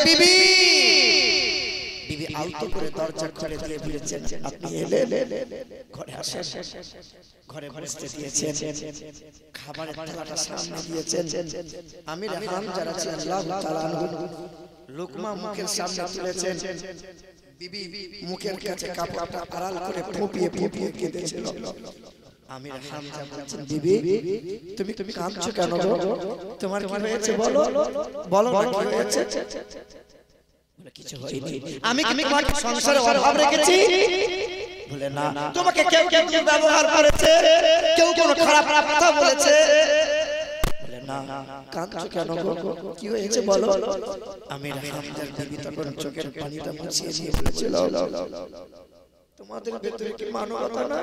বিবি বিবি আলতো করে দরজা খুলে দিয়ে বলেছেন আপনি এলেন, ঘরে আসেন। ঘরে বসতে দিয়েছেন, খাবারের থালাটা সামনে দিয়েছেন। আমির হামজা রাদিয়াল্লাহু তাআলা আনহু লোকমা মুখের সামনে তুলেছেন। বিবি মুখের কাছে কাপড়টা আড়াল করে ফুপিয়ে ফুপিয়ে কেঁদেছিল। আমির হামজা বলছেন বিবি তুমি কাঁদছো কেন গো? তোমার কি হয়েছে বলো, বলো না কি হয়েছে? বলে কিছু হয়নি। আমি কি তোমার সংসারে অভাব রেখেছি? বলে না। তোমাকে কেউ কেউ ব্যবহার করেছে, কেউ কোনো খারাপ কথা বলেছে? বলে না। কাঁদছো কেন গো? কি হয়েছে বলো? আমির হামজার বিবি তখন চোখের পানিটা মুছিয়ে দিয়ে বলেছিল তোমাদের ভেতরে কি মানবতা না?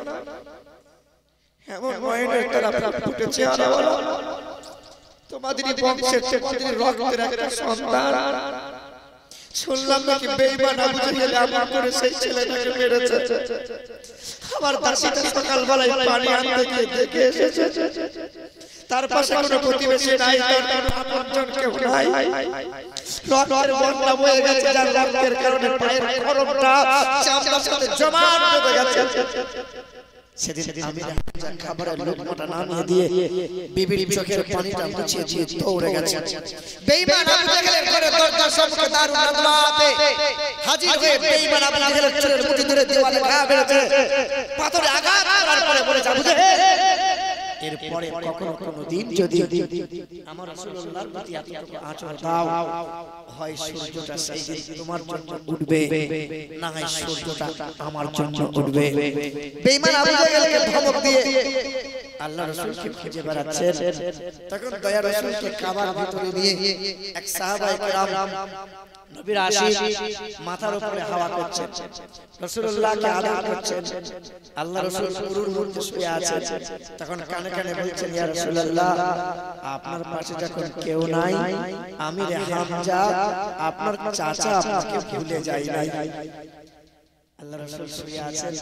এমন ময়নের তারা ফুটেছে আর তোমাদেরই বংশের তোমাদের রক্তের একটা সন্তান। শুনলাম নাকি বেঈমান আবু জাহেল আমল করে সেই ছেলেটাকে মেরেছে। আমার দাসীটা সকালবেলায় পানি আনতে গিয়ে দেখে এসেছে তার পাশে কোনো প্রতিবেশী নাই, তার কোনো আপনজন কেউ নাই। রক্তের বন্যা বয়ে গেছে, যার রক্তের কারণে পায়ের খরমটা চামড়ার সাথে জমাট বেঁধে গেছে। সেদিন আমির হামজা খাবারের লোকমাটা নামিয়ে দিয়ে বিবির চোখের পানিটা মুছিয়ে দিয়ে দৌড়ে গেছে। বেঈমান আবু জাহেলের ঘরে দরজার সম্মুখে দারুন নাদওয়াতে হাজির হয়ে বেঈমান আবু জাহেলের চুলের মুঠি ধরে দেওয়ালে ঘা বেড়েছে, পাথরে আঘাত করার পরে বলেছে আবু জাহেল এরপরে কখনো কোনোদিন যদি আমার রাসূলুল্লাহর প্রতি এতটুকু আচরণ দাও, হয় সূর্যটা সেই দিন তোমার জন্য উঠবে, না হয় সূর্যটা আমার জন্য উঠবে। বেঈমান আবু জাহেলকে ধমক দিয়ে আল্লাহর রাসূলকে খুঁজে বেড়াচ্ছেন। তখন দয়ার রাসূলকে কাবার ভিতরে নিয়ে এক সাহাবায়ে কেরাম নবীর আশিক মাথার উপরে হাওয়া করছেন, রাসূলুল্লাহকে আদর করছেন। আল্লাহ রাসূল পুরুর মধ্যে শুয়ে আছেন। তখন কানে কানে বলছেন ইয়া রাসূলুল্লাহ আপনার পাশে যখন কেউ নাই, আমির হামজা আপনার চাচা আপনাকে ভুলে যায় নাই। আল্লাহ রাসূল শুয়ে আছেন,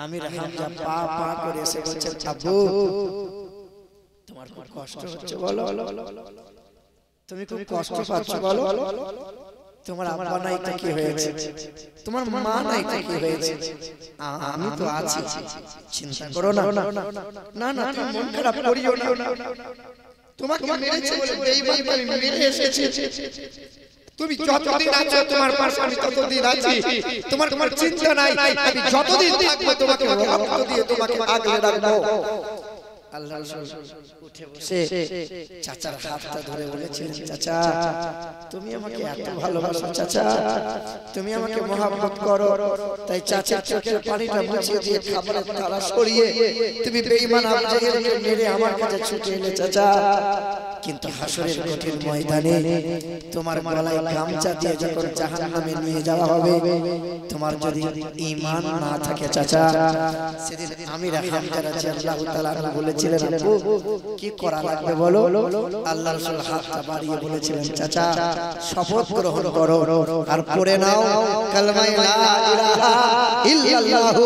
আমির হামজা পা পা করে এসে বলছেন আব্বু তোমার খুব কষ্ট হচ্ছে বলো, তুমি খুব কষ্ট পাচ্ছ বলো, তোমার আব্বা নাই তো কি হয়েছে, তোমার মা নাই তো কি হয়েছে, আমি তো আছি, চিন্তা করো না। না না তুমি মন খারাপ করিও না, তোমাকে মেরেছে বলে বেঈমান আমি মেরে এসেছি, তুমি যতদিন আছো তোমার পাশে আমি ততদিন আছি, তোমার কোনো চিন্তা নাই, আমি যতদিন থাকবো তোমাকে রক্ত দিয়ে তোমাকে আগলে রাখবো। আল্লাহ রাসূল উঠে বসে চাচার হাতটা ধরে বলেছিলেন চাচা তুমি আমাকে এত ভালোবাসো, চাচা তুমি আমাকে মহব্বত করো, তাই চাচার চোখের পানিটা মুছিয়ে দিয়ে খাবারের থালা সরিয়ে তুমি বেঈমান আবু জাহেলকে মেরে আমার কাছে ছুটে এলে চাচা। কিন্তু হাসরের কঠিন ময়দানে তোমার গলায় গামছা দিয়ে যখন জাহান্নামে নিয়ে যাওয়া হবে, তোমার যদি ঈমান না থাকে চাচা, সেদিন আমির হামজা রাদিয়াল্লাহু তাআলা বলেছিলেন আপু কি করা লাগবে বলো? আল্লাহ রাসূল হাতটা বাড়িয়ে বলেছিলেন চাচা শপথ গ্রহণ করো আর পড়ে নাও কালেমা লা ইলাহা ইল্লাল্লাহু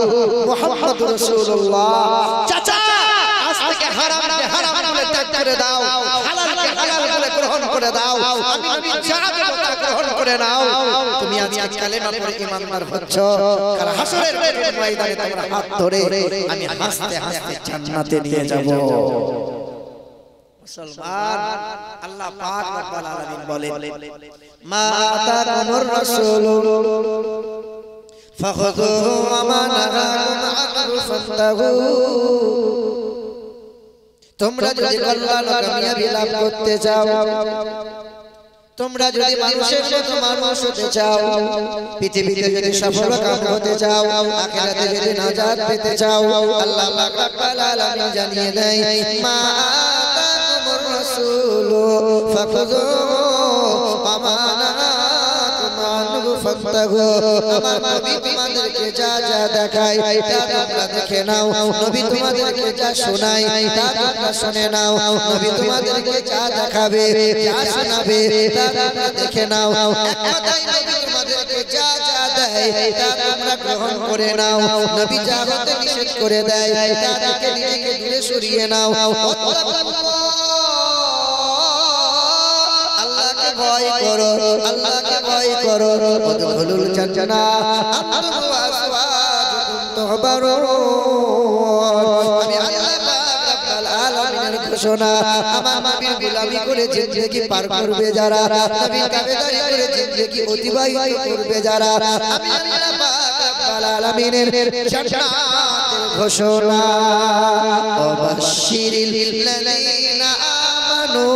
মুহাম্মাদুর রাসূলুল্লাহ। চাচা আজ থেকে হারামকে হারাম বলে ত্যাগ করে দাও, হালালকে হালাল বলে গ্রহণ করে দাও, আমি যা দেব তা গ্রহণ করে নাও। তুমি আজকে কালেমা পড়ে ঈমানদার হচ্ছ, কাল হাসরের ময়দানে তোমার হাত ধরে আমি হাসতে হাসতে জান্নাতে নিয়ে যাব। মুসলমান আল্লাহ পাক রব্বুল আলামিন বলেন মা আতাকুমুর রাসূল ফাখুযুহু ওয়া মা নাহাকুম আনহু ফান্তাহু। তোমরা যদি কল্যাণ কামিয়াবি লাভ করতে চাও, তোমরা যদি মানুষের মতো মানুষ হতে চাও, পৃথিবীতে যদি সফল কাম হতে চাও, আখিরাতে যদি নাজাত পেতে চাও, আল্লাহ পাক রব্বুল আলামিন জানিয়ে দেয় মা আতাকুমুর রাসূল ফাখুযুহু ওয়া মা নাহাকুম আনহু ফান্তাহু। আমার নবী তোমাদেরকে যা যা দেখায় তা তোমরা দেখে নাও, নবী তোমাদেরকে যা শোনায় তা তোমরা শুনে নাও, নবী তোমাদেরকে যা দেখাবে যা শোনাবে তা তোমরা দেখে নাও। এক কথায় নবী তোমাদেরকে যা যা দেয় তা তোমরা গ্রহণ করে নাও, নবী যা হতে নিষেধ করে দেয় তা থেকে নিজেকে দূরে সরিয়ে নাও। আল্লাহকে ভয় করো, আল্লাহকে ভয় করো। উদখুলুল জান্নাহ আনতুম ওয়া আজওয়াজুকুম তুহবারুন। আমি আল্লাহ পাক রব্বুল আলামিনের ঘোষণা, আমার নবীর গোলামি করে জিন্দেগি পার করবে যারা, নবীর তাবেদারি করে জিন্দেগি অতিবাহিত করবে যারা, আমি আল্লাহ পাক রব্বুল আলামিনের জান্নাতের ঘোষণা। ওয়াবাশশিরিল লাযীনা আমানু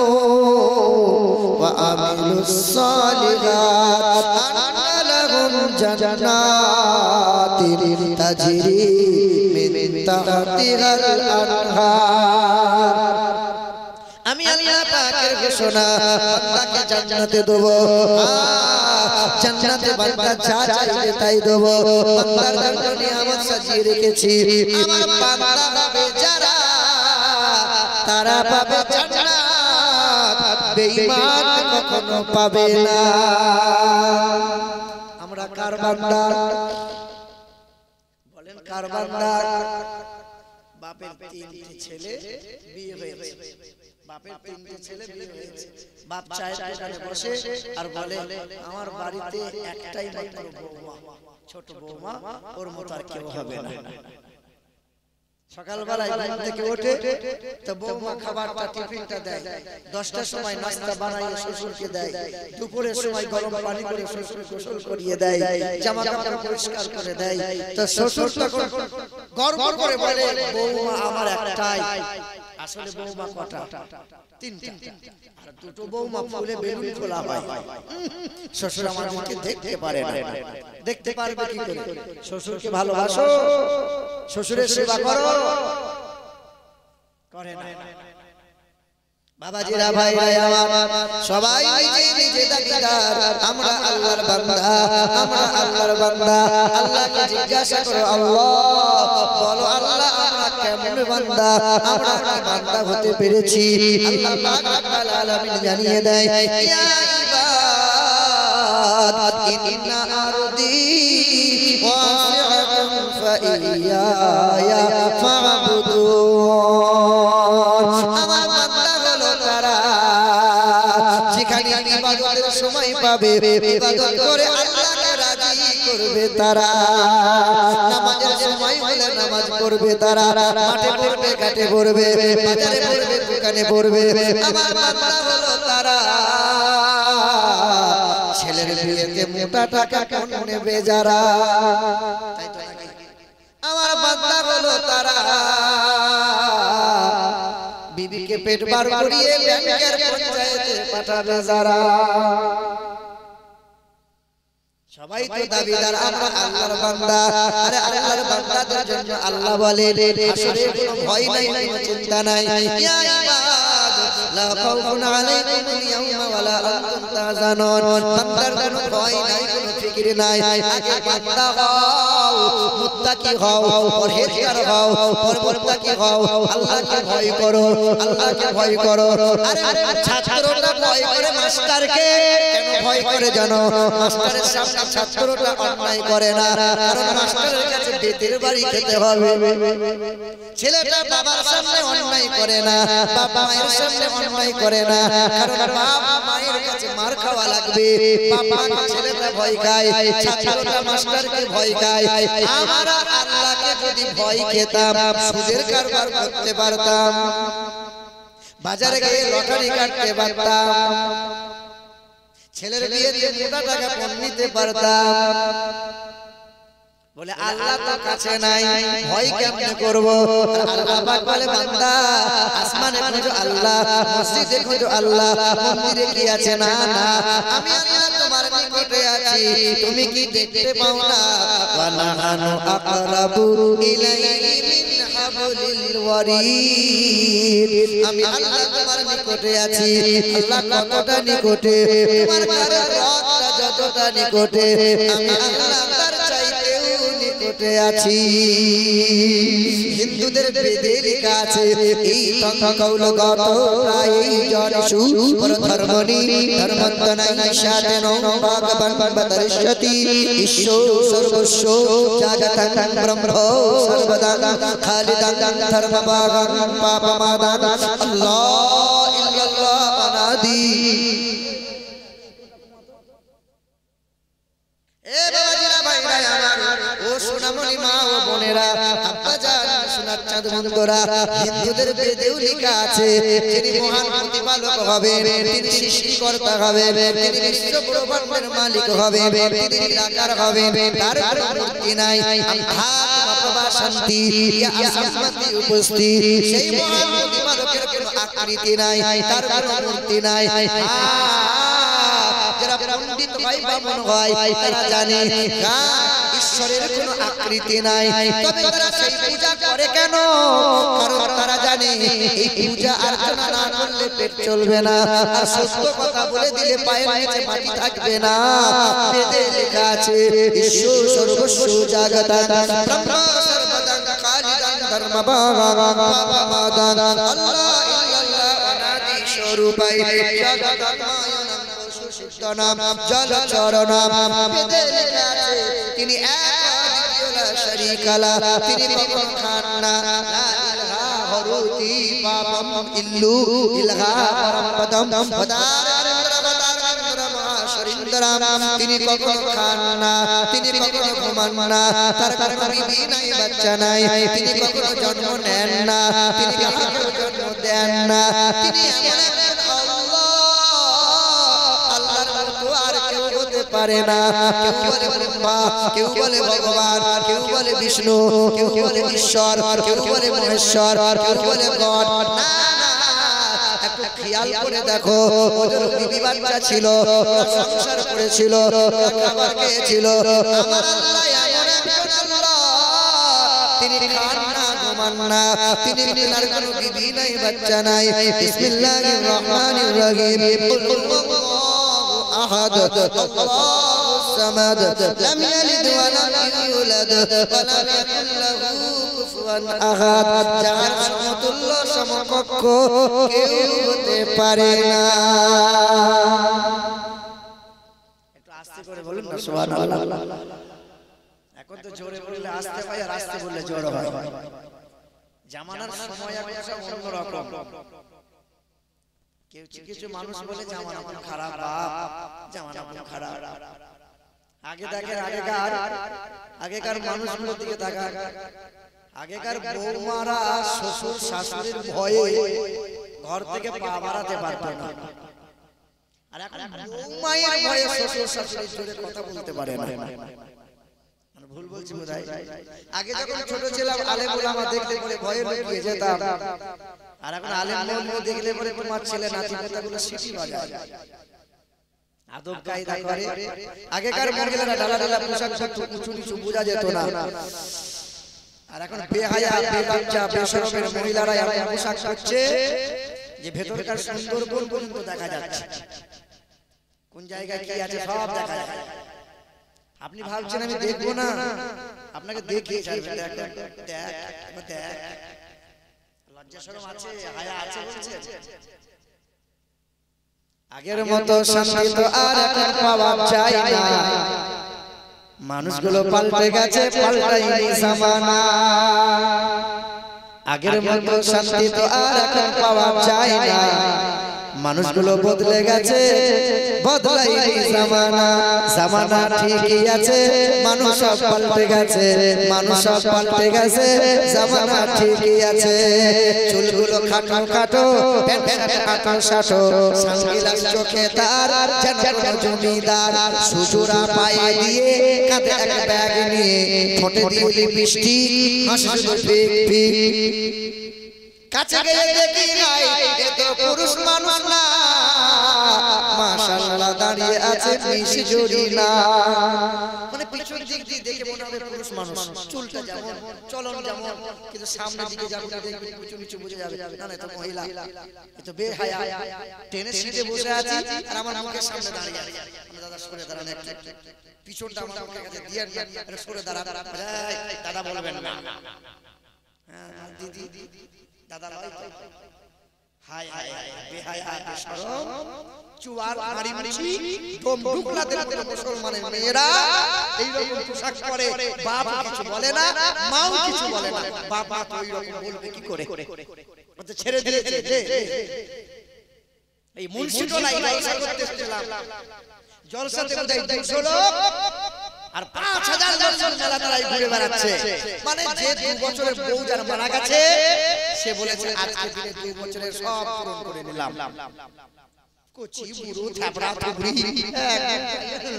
ওয়া আমিলুস সালিহাত আন্না লাহুম জান্নাতিন তাজরি মিন তাহতিহাল আনহার। আমি আল্লাহ পাকের ঘোষণা, বান্দাকে জান্নাতে দেব, জান্নাতে বান্দা যা চাইবে তাই দেব। বান্দার জন্য নিয়ামত সাজিয়ে রেখেছি, আমার বান্দা হবে যারা, তারা পাবে জান্নাত, বেঈমান কখনো পাবে না। আমরা কার বান্দা? বলেন কার বান্দা? বাপের তিনটে ছেলে বিয়ে হয়েছে, বাপের তিনটে ছেলে বিয়ে হয়েছে। বাপ চায়ের দোকানে বসে আর বলে, আমার বাড়িতে একটাই মাত্র বৌমা, ছোট বৌমা, ওর মতো আর কেউ হবে না। সকালবেলায় ঘুম থেকে ওঠে তো বৌমা খাবারটা টিফিনটা দেয়, 10টার সময় নাস্তা বানাইয়ে শ্বশুরকে দেয়, দুপুরের সময় গরম পানি করে শ্বশুর গোসল করিয়ে দেয়, জামা কাপড় পরিষ্কার করে দেয়। তো শ্বশুর তখন গর্ব করে বলে, বৌমা আমার একটাই। আসলে বৌমা কটা? তিনটা। আর দুটো বৌমা ফুলে বেলুন ফোলা হয়। শ্বশুর আমাদেরকে দেখতে পারে না। দেখতে পারবে কি করে? শ্বশুরকে ভালোবাসো, শ্বশুরের সেবা করো, করে না। বাবাজিরা, ভাইরা আমার, সবাই নিজে নিজে দাবিদার, আমরা আল্লাহর বান্দা, আমরা আল্লাহর বান্দা। আল্লাহকে জিজ্ঞাসা করো, আল্লাহ বলো, আল্লাহ আমরা কেমন বান্দা, আমরা কি বান্দা হতে পেরেছি? আল্লাহ পাক রব্বুল আলামিন জানিয়ে দেয়, ইয়া ইবাদ ইন্না আরদি ওয়াসিআতুন ফাইয়ায়া ফা'বুদুন। আমার বান্দা হলো তারা, যেখানে ইবাদতের সময় পাবে, ইবাদত করে আল্লাহকে রাজি করবে তারা। নামাজের সময় হলে নামাজ পড়বে তারা, মাঠে পড়বে, ঘাটে পড়বে, বাজারে পড়বে, দোকানে পড়বে। আমার বান্দা হলো তারা, ছেলের বিয়েতে মোটা টাকা কোন নেবে যারা, আমার বান্দা হলো তারা, বিবিকে পেট বার করিয়ে ব্যাংকের পঞ্চায়েতে পাঠাবে যারা। সবাই তো দাবিদার, আমরা আল্লাহর বান্দা। আরে আল্লাহর বান্দাদের জন্য আল্লাহ বলে, আসলে কোনো ভয় নাই, কোনো চিন্তা নাই। ইয়া ইবাদ লা খাউফুন আলাইকুমুল ইয়াওমা ওয়ালা আনতুম তাহজানুন। বান্দার কোনো ভয় নাই, কোনো ফিকির নাই। আগে বান্দা হও, মুত্তাকি হও, পরহেজগার হও, মুত্তাকি হও, আল্লাহকে ভয় করো, আল্লাহকে ভয় করো। আরে ছাত্ররা ভয় করে মাস্টারকে, কেন ভয় করে জানো? মাস্টারের সামনে ছাত্রটা অন্যায় করে না, কারণ মাস্টারের কাছে বেতের বাড়ি খেতে হবে। ছেলেটা বাবার সামনে অন্যায় করে না, বাবা মায়ের সামনে অন্যায় করে না, কারণ বাবা মায়ের কাছে মার খাওয়া লাগবে। বাবাকে ছেলেটা ভয় খায়, ছাত্রটা মাস্টারকে ভয় খায়। আমরা আল্লাহকে যদি ভয় খেতাম, সুদের কারবার করতে পারতাম, বাজারে গিয়ে লটারি কাটতে পারতাম, ছেলের বিয়েতে মোটা টাকা পণ নিতে পারতাম। বলে আল্লাহ তো কাছে নাই, ভয় কেমনে করব? আল্লাহ পাক বলে, বান্দা আসমানে খোঁজো আল্লাহ, মসজিদে খোঁজো আল্লাহ, মন্দিরে কি আছে? না না, আমি আল্লাহ তোমার নিকটে আছি, তুমি কি দেখতে পাও না? ওয়া নাহানু আকরাবু ইলাইহি মিন হাবলিল ওয়ারিদ। আমি আল্লাহ তোমার নিকটে আছি। আল্লাহ কতটা নিকটে? তোমার কারো রক্তটা যতটা নিকটে, আমি আল্লাহ তার চাইতেও নিকটে আছি। হিন্দুদের বেদে লেখা আছে, এই কৌলগত এই জনসু পরধর্মনি ধর্মন্তনাই সাধনো ভগবান বদর্শতি ঈশ্বর সর্বস্ব জাগতং ব্রহ্ম সর্বদা খালিদং ধর্মভাগং পাপমাদান। আল্লাহ ইল্লাল্লাহ অনাদি এ বাবাজিরা ভাইরা আমার ও সোনামণি মা ও বোনেরা আব্বাজান সোনার চাঁদ বন্ধুরা হিন্দুদের বেদেও লেখা আছে যিনি মহান প্রতিপালক হবেন তিনি সৃষ্টিকর্তা হবেন তিনি বিশ্ব ব্রহ্মাণ্ডের মালিক হবেন তিনি নিরাকার হবেন তার কোনো মূর্তি নাই আত্মা শান্তি আসমানে উপস্থিত সেই মহান প্রতিপালকের কোনো আকৃতি নাই তার কোনো মূর্তি নাই যারা পণ্ডিত হয় ব্রাহ্মণ হয় তারা জানে ঈশ্বরের কোনো আকৃতি নাই তবে তারা সেই পূজা করে কেন কারণ তারা জানে এই পূজা অর্চনা না করলে পেট চলবে না আর সত্য কথা বলে দিলে পায়ের নিচে মাটি থাকবে না বেদে লেখা আছে ঈশ্বর সর্বস্ব জাগতান ব্রহ্ম সর্বদাং খালিদান ধর্মভাবাং পাপমাদান আল্লাহ ইল্লাল্লাহ অনাদি স্বরূপাই জগতাং তিনি তিনি কখনো খান না তিনি কখনো খান না তিনি কখনো ঘুমান না তার কারণ বিবি নাই বাচ্চা নাই তিনি কখনো জন্ম নেন না তিনি কাউকে জন্ম দেন না তিনি পারে না কেউ বলে ব্রহ্মা কেউ বলে ভগবান কেউ বলে বিষ্ণু কেউ বলে ঈশ্বর কেউ বলে মহেশ্বর কেউ বলে গড না একটু খেয়াল করে দেখো ওদের বিবি বাচ্চা ছিল সংসার করেছিল খাবার খেয়েছিল আমার আল্লাহ এমন একজন আল্লাহ তিনি খান না ঘুমান না তিনি তার কোনো বিবি নাই বাচ্চা নাই বিসমিল্লাহির রহমানির রহিম أحد الله الصمد لم يلد ولم يولد ولم يكن له كفوا أحد যার সমতুল্য সমকক্ষ কেউ হতে পারে না একটু আস্তে করে বলুন না সুবহানাল্লাহ এখন তো জোরে বললে আস্তে হয় আর আস্তে বললে জোর হয় জামানার সময় একটা অন্যরকম কেউ কিছু মানুষ বলে জামানা কোন খারাপ জামানা কোন খারাপ আগে দেখেন আগেকার মানুষগুলোর দিকে তাকা আগেকার বৌমারা শ্বশুর শাশুড়ির ভয়ে ঘর থেকে পা বাড়াতে পারত না আর এখন বৌমায়ের ভয়ে শ্বশুর শাশুড়ির জোরে কথা বলতে পারে না ভুল বলছি বোধহয় আগে যখন ছোট ছিলাম আলেম ওলামা দেখতে পরে ভয়ে লুকিয়ে যেতাম আর এখন আলেম ওলামা দেখলে পরে তোমার ছেলে নাতি পোতাগুলো সিটি বাজায় আদব কায়দা করে আগেকার মহিলারা ঢালা ঢালা পোশাক পরতো উঁচু নিচু বোঝা যেত না আর এখন বেহায়া বেলজ্জা বেশরমের মহিলারা এমন পোশাক পরছে যে ভেতরকার সুন্দরবন পর্যন্ত দেখা যাচ্ছে কোন জায়গায় কি আছে সব দেখা যায় আপনি ভাবছেন আমি দেখবো না আপনাকে দেখিয়ে ছাড়বে দেখ লজ্জা শরম আছে হায়া আছে বলছে আগের মতো শান্তি তো আর এখন পাওয়া যায় না মানুষগুলো পাল্টে গেছে পাল্টায়নি জামানা আগের মতো শান্তি তো আর এখন পাওয়া যায় না মানুষগুলো বদলে গেছে বদলায়নি জামানা জামানা ঠিকই আছে মানুষ সব পাল্টে গেছে মানুষ সব পাল্টে গেছে জামানা ঠিকই আছে চুলগুলো খাটো খাটো প্যান্ট শার্ট কাটো শাটো সানগ্লাস চোখে তার যেন জমিদার সুজুরা পায়ে দিয়ে কাঁধে এক ব্যাগ নিয়ে ঠোঁটে দিয়ে লিপস্টিক হাসি শুধু পিক পিক কাছে গিয়ে দেখি নাই এ তো পুরুষ মানুষ না মাশাআল্লাহ দাঁড়িয়ে আছে মিশি জড়ি না মানে পিছন দিক দিয়ে দেখে মনে হবে পুরুষ মানুষ চুলটা যেমন চলন যেমন কিন্তু সামনে দিকে যাবে দেখবে পিছন নিচে বুঝে যাবে না না তো মহিলা এ তো বেহায়া ট্রেনের সিটে বসে আছি আর আমার মুখের সামনে দাঁড়িয়ে আছে দাদা সরে দাঁড়ান একটু পিছনটা আমার মুখের কাছে দিয়ে আরে সরে দাঁড়ান দাদা বলবেন না হ্যাঁ দিদি দাদা লয় তো হায় হায় বেহায়া বেশরম চুয়ার মারি মারি দম ঢুকলাতে রাতে মুসলমানের মেয়েরা এই রকম পোশাক পরে বাপ কিছু বলে না মাও কিছু বলে না বাপ মা তো এই রকম বলবে কি করে ওতে ছেড়ে দিয়েছে এই মুন্সিটোলা জলসা করতে এসেছিলাম জলসাতে বোধহয় 200 লোক আর 5000 বছর মেলা তারাই ঘুরে বেড়াচ্ছে। মানে যে 2 বছরের বউ যার মারা গেছে সে বলেছে আজকে দিনে 2 বছরের সব পূরণ করে নিলাম। কচি বুড়ো থাবড়া থাবড়ি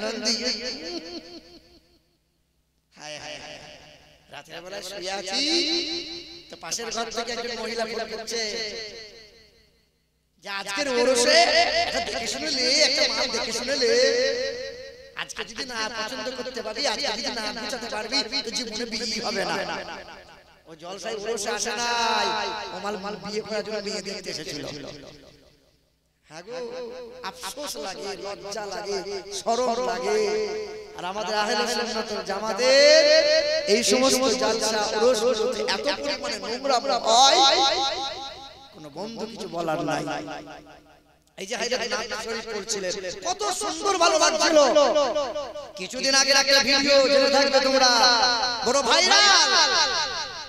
নন্দী হায় হায় হায়, রাতের বেলা শুয়ে আছি তো পাশের ঘর থেকে একজন মহিলা ফোন করছে যে আজকের ওরসে একটা দেখে শুনে লে, একটা মাল দেখে শুনে লে, আজকে যদি না পছন্দ করতে পারবি, আজকে যদি না বুঝাতে পারবি তো জীবনে বিয়ে হবে না। ও জলসাই ওরসে আসে নাই, ও মাল বিয়ে করার জন্য বিয়ে দেখতে এসেছিল। হ্যাঁ গো, আফসোস লাগে, লজ্জা লাগে, শরম লাগে। আর আমাদের আহলে সুন্নাত ওয়াল জামাতের এই সমস্ত জলসা ওরসগুলোতে এত পরিমাণে নোংরা হয় কোন বন্ধু কিছু বলার নাই। এই যে হায়দার নাম শরীফ পড়ছিলেন কত সুন্দর ভালো লাগছিল। কিছুদিন আগে একটা ভিডিও জেনে থাকবে তোমরা, বড় ভাইরাল,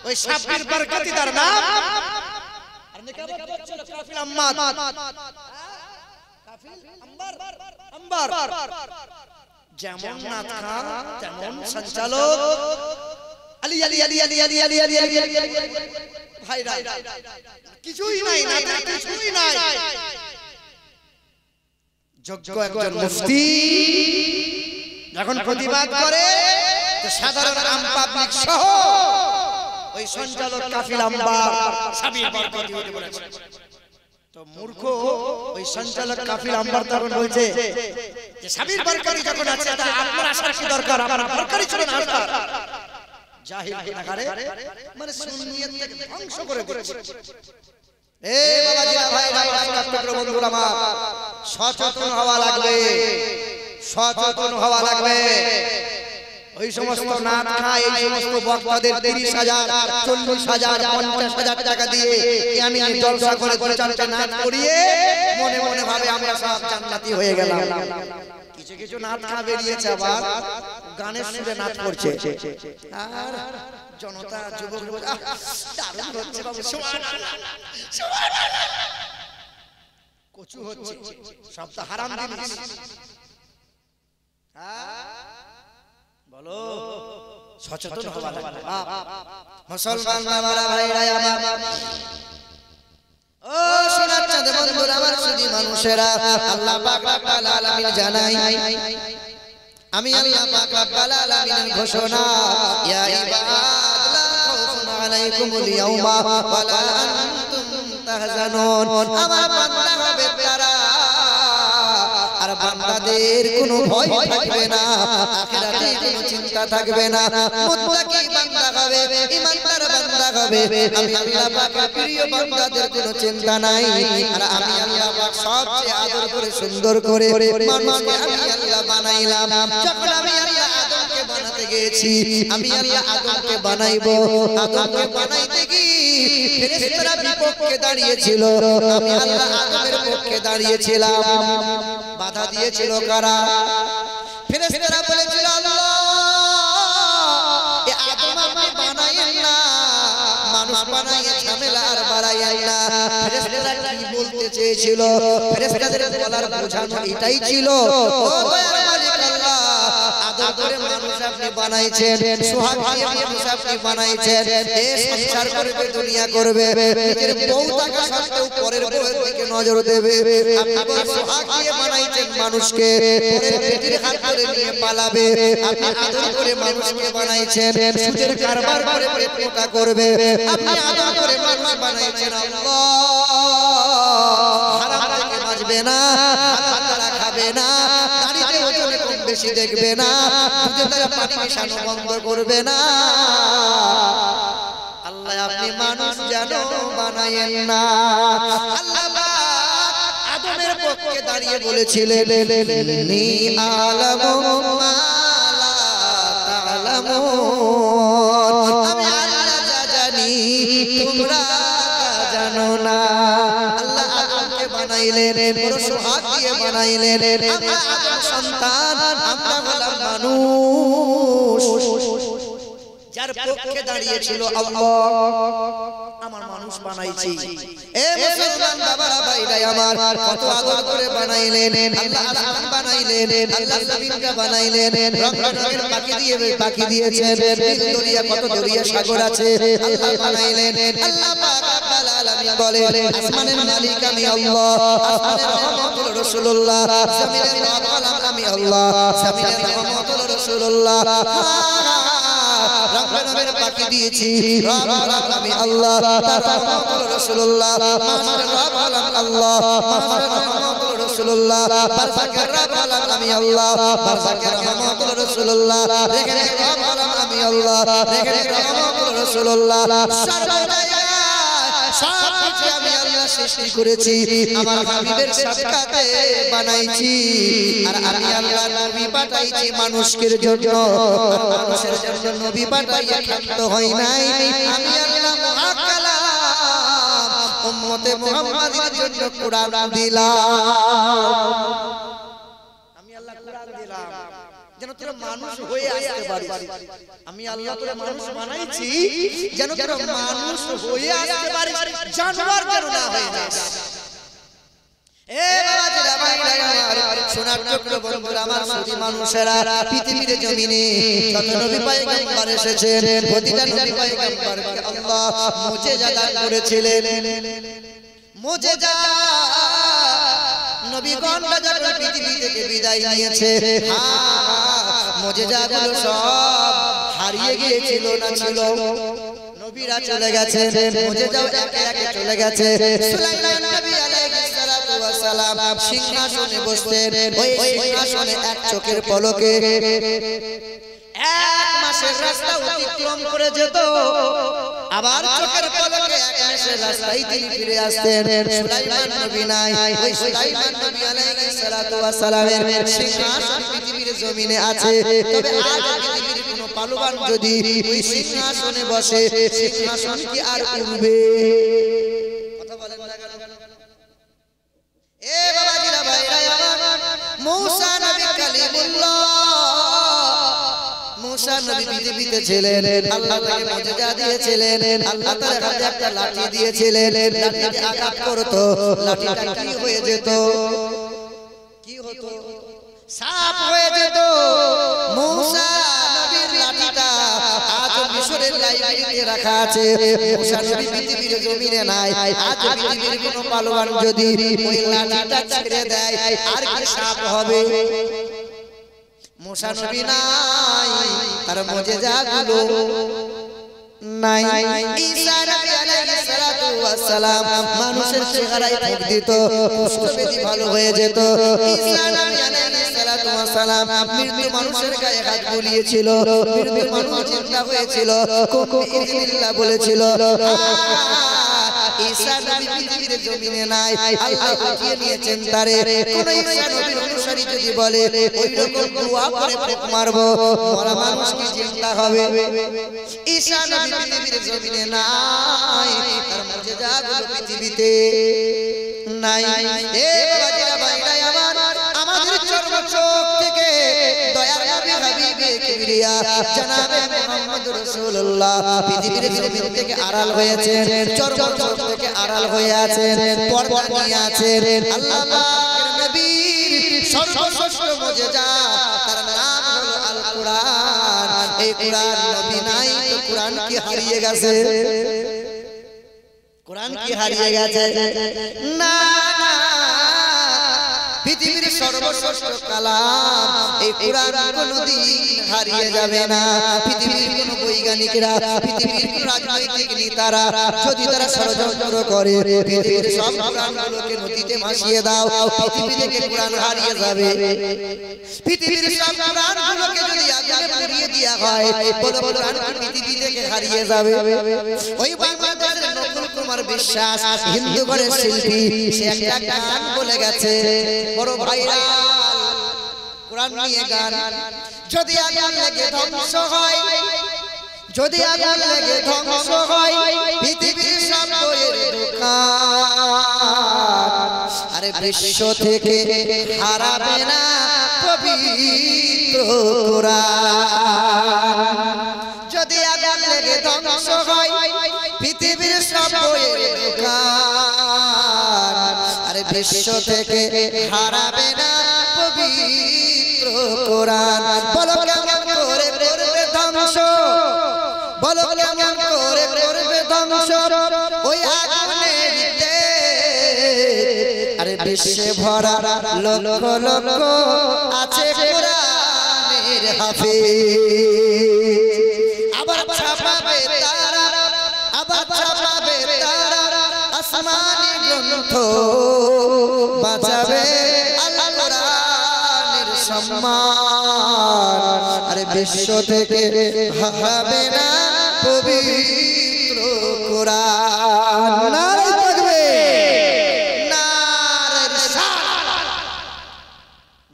ওই সাব্বির বরকতি তার নাম, আর নেকাবত করছিল কাফিল আম্মাদ, কাফিল আম্বার, যেমন নাত খান তেমন সঞ্চালক, আলী আলী আলী আলী আলী আলী আলী আলী ভাইরাল, কিছুই নাই, নাতে কিছুই নাই। যোগ্য একজন মুফতি যখন প্রতিবাদ করে তো সাধারণ আম পাবলিক সহ ওই সঞ্চালক কাফিল আম্বার সাবির বরকতি হতে বলেছে। তো মূর্খ ওই সঞ্চালক কাফিল আম্বার তখন বলছে যে সাবির বরকতি যখন আছে তা আপনার আসার কি দরকার, আপনার বরকতি ছিল না আসার। জাহিল গুনাহগারে মানে সুন্নিয়তকে ধ্বংস করে দিচ্ছে। এ বাবাজিরা ভাইরা রাষ্ট্রপ্রিয় বন্ধুরা আমার, সচেতন হওয়া লাগবে, সচেতন হওয়া লাগবে। ওই সমস্ত নাত খায় এই সমস্ত বক্তাদের 30,000 40,000 50,000 টাকা দিয়ে আমি জলসা করে 2-4টা নাত করিয়ে মনে মনে ভাবে আমরা সব জান্নাতি হয়ে গেলাম। কিছু কিছু নাত খা বেরিয়েছে আবার গানের সুরে নাত করছে, আর জনতা যুবক দারুণ হচ্ছে বাবু, সুবহানাল্লাহ সুবহানাল্লাহ, কচু হচ্ছে, সব তো হারাম জিনিস। বলো সচেতন হওয়া লাগবে মুসলমান বাবারা ভাইরা আমার। ও সোনার চাঁদ বন্ধুরা আমার, সুধী মানুষেরা, আল্লাহ পাক রব্বুল আলামিন জানাই, আমি আল্লাহ পাক রব্বুল আলামিনের ঘোষণা, ইয়া ইবাদ লা খাউফুন আলাইকুমুল ইয়াওমা ওয়া লা আনতুম তাহজানুন। আমার বান্দা হবে তারা, আর বান্দাদের কোনো ভয় থাকবে না, আখিরাতে কোনো চিন্তা থাকবে না, মুত্তাকি বান্দা হবে, ঈমানদার বান্দা হবে। আমি আল্লাহ পাকের প্রিয় বান্দাদের কোনো চিন্তা নাই। আর আমি আল্লাহ পাক সবচেয়ে আদর করে সুন্দর করে মানুষকে আমি আল্লাহ বানাইলাম। যখন আমি আল্লাহ আদমকে বানাতে গিয়েছি, আমি আল্লাহ আদমকে বানাইবো, আদমকে বানাইতে গিয়ে ফেরেশতারা বিপক্ষে দাঁড়িয়েছিল, আমি আল্লাহ আদমের পক্ষে দাঁড়িয়েছিলাম। বাধা দিয়েছিল কারা? ফেরেশতারা বলেছিল আল্লাহ এ আদম আপনি বানাইয়েন না, মানুষ বানাইয়ে ঝামেলা আর বাড়াইয়েন না। ফেরেশতারা কি বলতে চেয়েছিল? ফেরেশতাদের বলার বোঝানো এটাই ছিল, ও দয়ার মালিক আল্লাহ, আদম করে মানুষ আপনি বানাইছেন, সোহাগ দিয়ে মানুষ আপনি বানাইছেন, এ সংসার করবে, দুনিয়া করবে, নিজের বউ থাকা সত্ত্বেও পরের বউয়ের দিকে নজর দেবে। আপনি বড় সোহাগ দিয়ে বানাইছেন মানুষকে, পরের পেটের হাত ধরে নিয়ে পালাবে। আপনি আদর করে মানুষকে বানাইছেন, সুদের কারবার করে পেট মোটা করবে। আপনি আদর করে মানুষ বানাইছেন আল্লাহ, হারাম থেকে বাঁচবে না, হাত দ্বারা খাবে না, দাড়িতে ওজনে কম বেশি দেখবে না, দুধে তারা পানি মেশানো বন্ধ করবে না। আল্লাহ আপনি মানুষ যেন বানায়েন না। আল্লাহ পাক আদমের পক্ষে দাঁড়িয়ে বলেছিলেন, নি আলামু মা লা তা'লামুন, আমি আল্লাহ যা জানি তোমরা তা জানো না। আল্লাহ আদমকে বানাইলেন, বড় সোহাগ দিয়ে বানাইলেন। আমরা আদম সন্তান, আমরা হলাম মানুষ। যার পক্ষে দাঁড়িয়েছিল আল্লাহ আমার মানুষ বানাইছি। এ মুসলমান বাবারা ভাইরা আমার, কত আদর করে বানাইলেন আল্লাহ, আসমান বানাইলেন আল্লাহ, জমিনটা বানাইলেন, রং রঙের পাখি দিয়েছেন, দরিয়া কত দরিয়া সাগর আছে আল্লাহ বানাইলেন। আল্লাহ পাক রব্বুল আলামিন বলে আসমানের মালিক আমি আল্লাহ, আসমানের রহমতুল রাসূলুল্লাহ, জমিনের রহমত আমি আল্লাহ, জমিনের রহমতুল রাসূলুল্লাহ। রঙের পাখি দিয়েছি আমি আল্লাহ, তার রহমতুল রাসূলুল্লাহ, মাসের রব আল্লাহ, মাসের রহমতুল রাসূলুল্লাহ, বারজাকের রব আমি আল্লাহ, বারজাকের রহমতুল রাসূলুল্লাহ, রেখে রব আমি আল্লাহ, রেখে রহমতুল রাসূলুল্লাহ। সব কিছু আমি আল্লাহ সৃষ্টি করেছি, আমার হাবিবের সাক্ষাতে বানাইছি। আর আমি আল্লাহ নবী পাঠাইছি মানুষের জন্য, মানুষের জন্য নবী পাঠাইয়া ক্ষান্ত হই নাই। আমি আল্লাহ মুআক্কালাম উম্মতে মুহাম্মাদের জন্য কুরআন দিলাম। আমি আল্লাহ কুরআন দিলাম যেন তোরা মানুষ হয়ে আসতে পারিস। আমি আল্লাহ তোরা মানুষ বানাইছি যেন তোরা মানুষ হয়ে আসতে পারিস, জানোয়ার যেন না হয়ে যাস। এ বাবাজিরা ভাইরা আমার, সোনার টুকরো বন্ধুরা আমার, সুধী মানুষেরা, পৃথিবীর জমিনে যত নবী পয়গম্বর এসেছেন, প্রতিটা নবী পয়গম্বরকে আল্লাহ মুজিজা দান করেছিলেন। মুজিজা নবীগণরা যখন পৃথিবী থেকে বিদায় নিয়েছে, মুজিজাগুলো সব হারিয়ে গিয়েছিল না ছিল? নবীরা চলে গেছে, মুজিজাও একে একে চলে গেছে। সুলাইমান নবী আলাইহিস সালাতু ওয়াস সালাম সিংহাসনে বসতেন, ওই সিংহাসনে এক চোখের পলকে 1 মাসের রাস্তা অতিক্রম করে যেত, আবার চোখের পলকে 1 মাসের রাস্তায় তিনি ফিরে আসতেন। সুলাইমান নবী নাই, ওই সুলাইমান নবী আলাইহিস সালাতু ওয়াস সালামের সিংহাসন পৃথিবীর জমিনে আছে। তবে আজ পৃথিবীর কোনো পালোয়ান যদি ওই সিংহাসনে বসে, সিংহাসন কি আর উঠবে? কথা বলেন না কেন? এ বাবাজিরা ভাইরা আমার, মুসা নবী কালিমুল্লাহ, মুসা নবী পৃথিবীতে ছিলেন, আল্লাহ তাকে মুজিজা দিয়েছিলেন, আল্লাহ তার হাতে একটা লাঠি দিয়েছিলেন, লাঠিতে আঘাত করত, লাঠিটা কি হয়ে যেত? কি হতো? সাপ হয়ে যেত। মুসা নবীর লাঠিটা আজ মিশরের লাইব্রেরিতে রাখা আছে। মুসা নবী পৃথিবীর জমিনে নাই, আজ পৃথিবীর কোন পালোয়ান যদি ওই লাঠিটা ছেড়ে দেয়, আর কি সাপ হবে? মুসা নবী নাই, তার মুজিজাগুলো নাই। ঈসা নবী আলাইহিস সালাতু ওয়াস সালাম মানুষের চেহারায় ফুঁক দিত, কুষ্ঠব্যাধি ভালো হয়ে যেত। ঈসা নবী আলাইহিস সালাতু ওয়াস সালাম মৃত্যু মানুষের গায়ে হাত বুলিয়েছিল, মৃত্যু মানুষ চিন্তা হয়েছিল, কুম ইল্লাহ বলেছিল। ঈসা নবী পৃথিবীর জমিনে নাই, আল্লাহ উঠিয়ে নিয়েছেন তারে। কোন ঈসা নবীর অনুসারী যদি বলে ওই রকম দোয়া করে ফুঁক মারবো, মরা মানুষ কি চিন্তা হবে? ঈসা নবী পৃথিবীর জমিনে নাই, তার মুজিজাগুলো পৃথিবীতে নাই। এ বাবাজিরা ভাইরা আমার, আমাদের চর্মচোখ থেকে দয়ার নবী হাবিবে কিবরিয়া জনাবে মুহাম্মদ রাসূলুল্লাহ পৃথিবীর জমিন থেকে আড়াল হয়েছেন, চর্মচোখ থেকে আড়াল হয়ে আছেন, পর্দা নিয়ে আছেন। আল্লাহ পাকের নবীর সর্বশ্রেষ্ঠ মুজিজা, তার নাম হলো আল কোরআন। এই কোরআন নবী নাই তো কোরআন কি হারিয়ে গেছে? কোরআন কি হারিয়ে গেছে? না না, পৃথিবীর সর্বশ্রেষ্ঠ কালাম এই কোরআন কোনদিন হারিয়ে যাবে না। পৃথিবীর কোন বৈজ্ঞানিকরা, পৃথিবীর কোন রাজনৈতিক নেতারা যদি তারা ষড়যন্ত্র করে পৃথিবীর সব কোরআনগুলোকে নদীতে ভাসিয়ে দাও, পৃথিবী থেকে কোরআন হারিয়ে যাবে। পৃথিবীর সব কোরআনগুলোকে যদি আগুনে পুড়িয়ে দেওয়া হয়, বলো কোরআন কি পৃথিবী থেকে হারিয়ে যাবে? ওই বাংলাদেশের নকুল কুমার বিশ্বাস, হিন্দু ঘরের শিল্পী, সে একটা গান বলে গেছে, বড় ভাইরাল কোরআন নিয়ে গান। যদি আগুন লেগে ধ্বংস হয়, যদি আগুন লেগে ধ্বংস হয় পৃথিবীর সব বইয়ের দোকান, আরে বিশ্ব থেকে হারাবে না পবিত্র কোরআন। যদি আগুন ধ্বংস হয় পৃথিবীর সব বইয়ের দোকান আরে বিশ্ব থেকে হারাবে না পবিত্র কোরআন বলো কেমন করে করবে ধ্বংস বলো কেমন করে করবে ধ্বংস ওই আগুনের আরে বিশ্বে ভরা লক্ষ লক্ষ আছে কোরআনের হাফেজ আবার ছাপাবে তারা আবার ছাপাবে তারা আসমানি গ্রন্থ বাঁচাবে আল্লাহ কোরআনের সম্মান আরে বিশ্ব থেকে হারাবে না পবিত্র কোরআন নারে তাকবীর নারে রিসালাত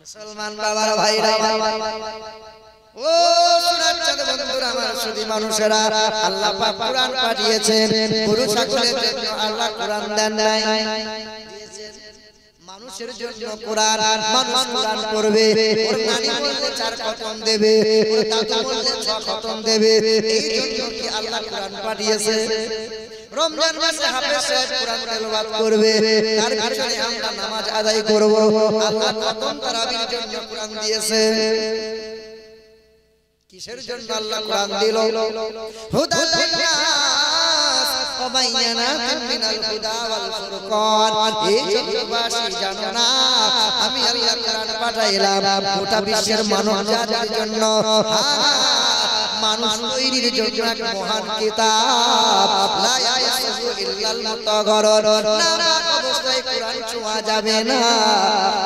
মুসলমান বাবার ভাইরা ও সুরাচ্ছাদ বন্ধুরা আমার সুধী মানুষেরা আল্লাহ পাক কোরআন পাঠিয়েছেন গরু ছাগলের জন্য আল্লাহ কোরআন দেন নাই মানুষের জন্য কোরআন মানুষ কোরআন পড়বে ওর নানি বললে 4 খতম দেবে ওর দাদু বললে 6 খতম দেবে এই জন্য কি আল্লাহ কোরআন পাঠিয়েছে রমজান মাসে হাফেজ সাহেব কোরআন তেলাওয়াত করবে তার পিছনে আমরা নামাজ আদায় করব আল্লাহ খতম তারাবির জন্য কোরআন দিয়েছে কিসের জন্য আল্লাহ কোরআন দিল হুদাল লিন্নাস ওয়া বাইয়ানাতুম মিনাল হুদা ওয়াল ফুরকান এই জগৎবাসী জানো না আমি আল্লাহ কোরআন পাঠাইলাম গোটা বিশ্বের মানব জাতির জন্য মানুষ তৈরির জন্য এক মহান কিতাব লা ইয়াসু ইল্লাল মুতাগাররুন নাপাক অবস্থায় কোরআন ছোঁয়া যাবে না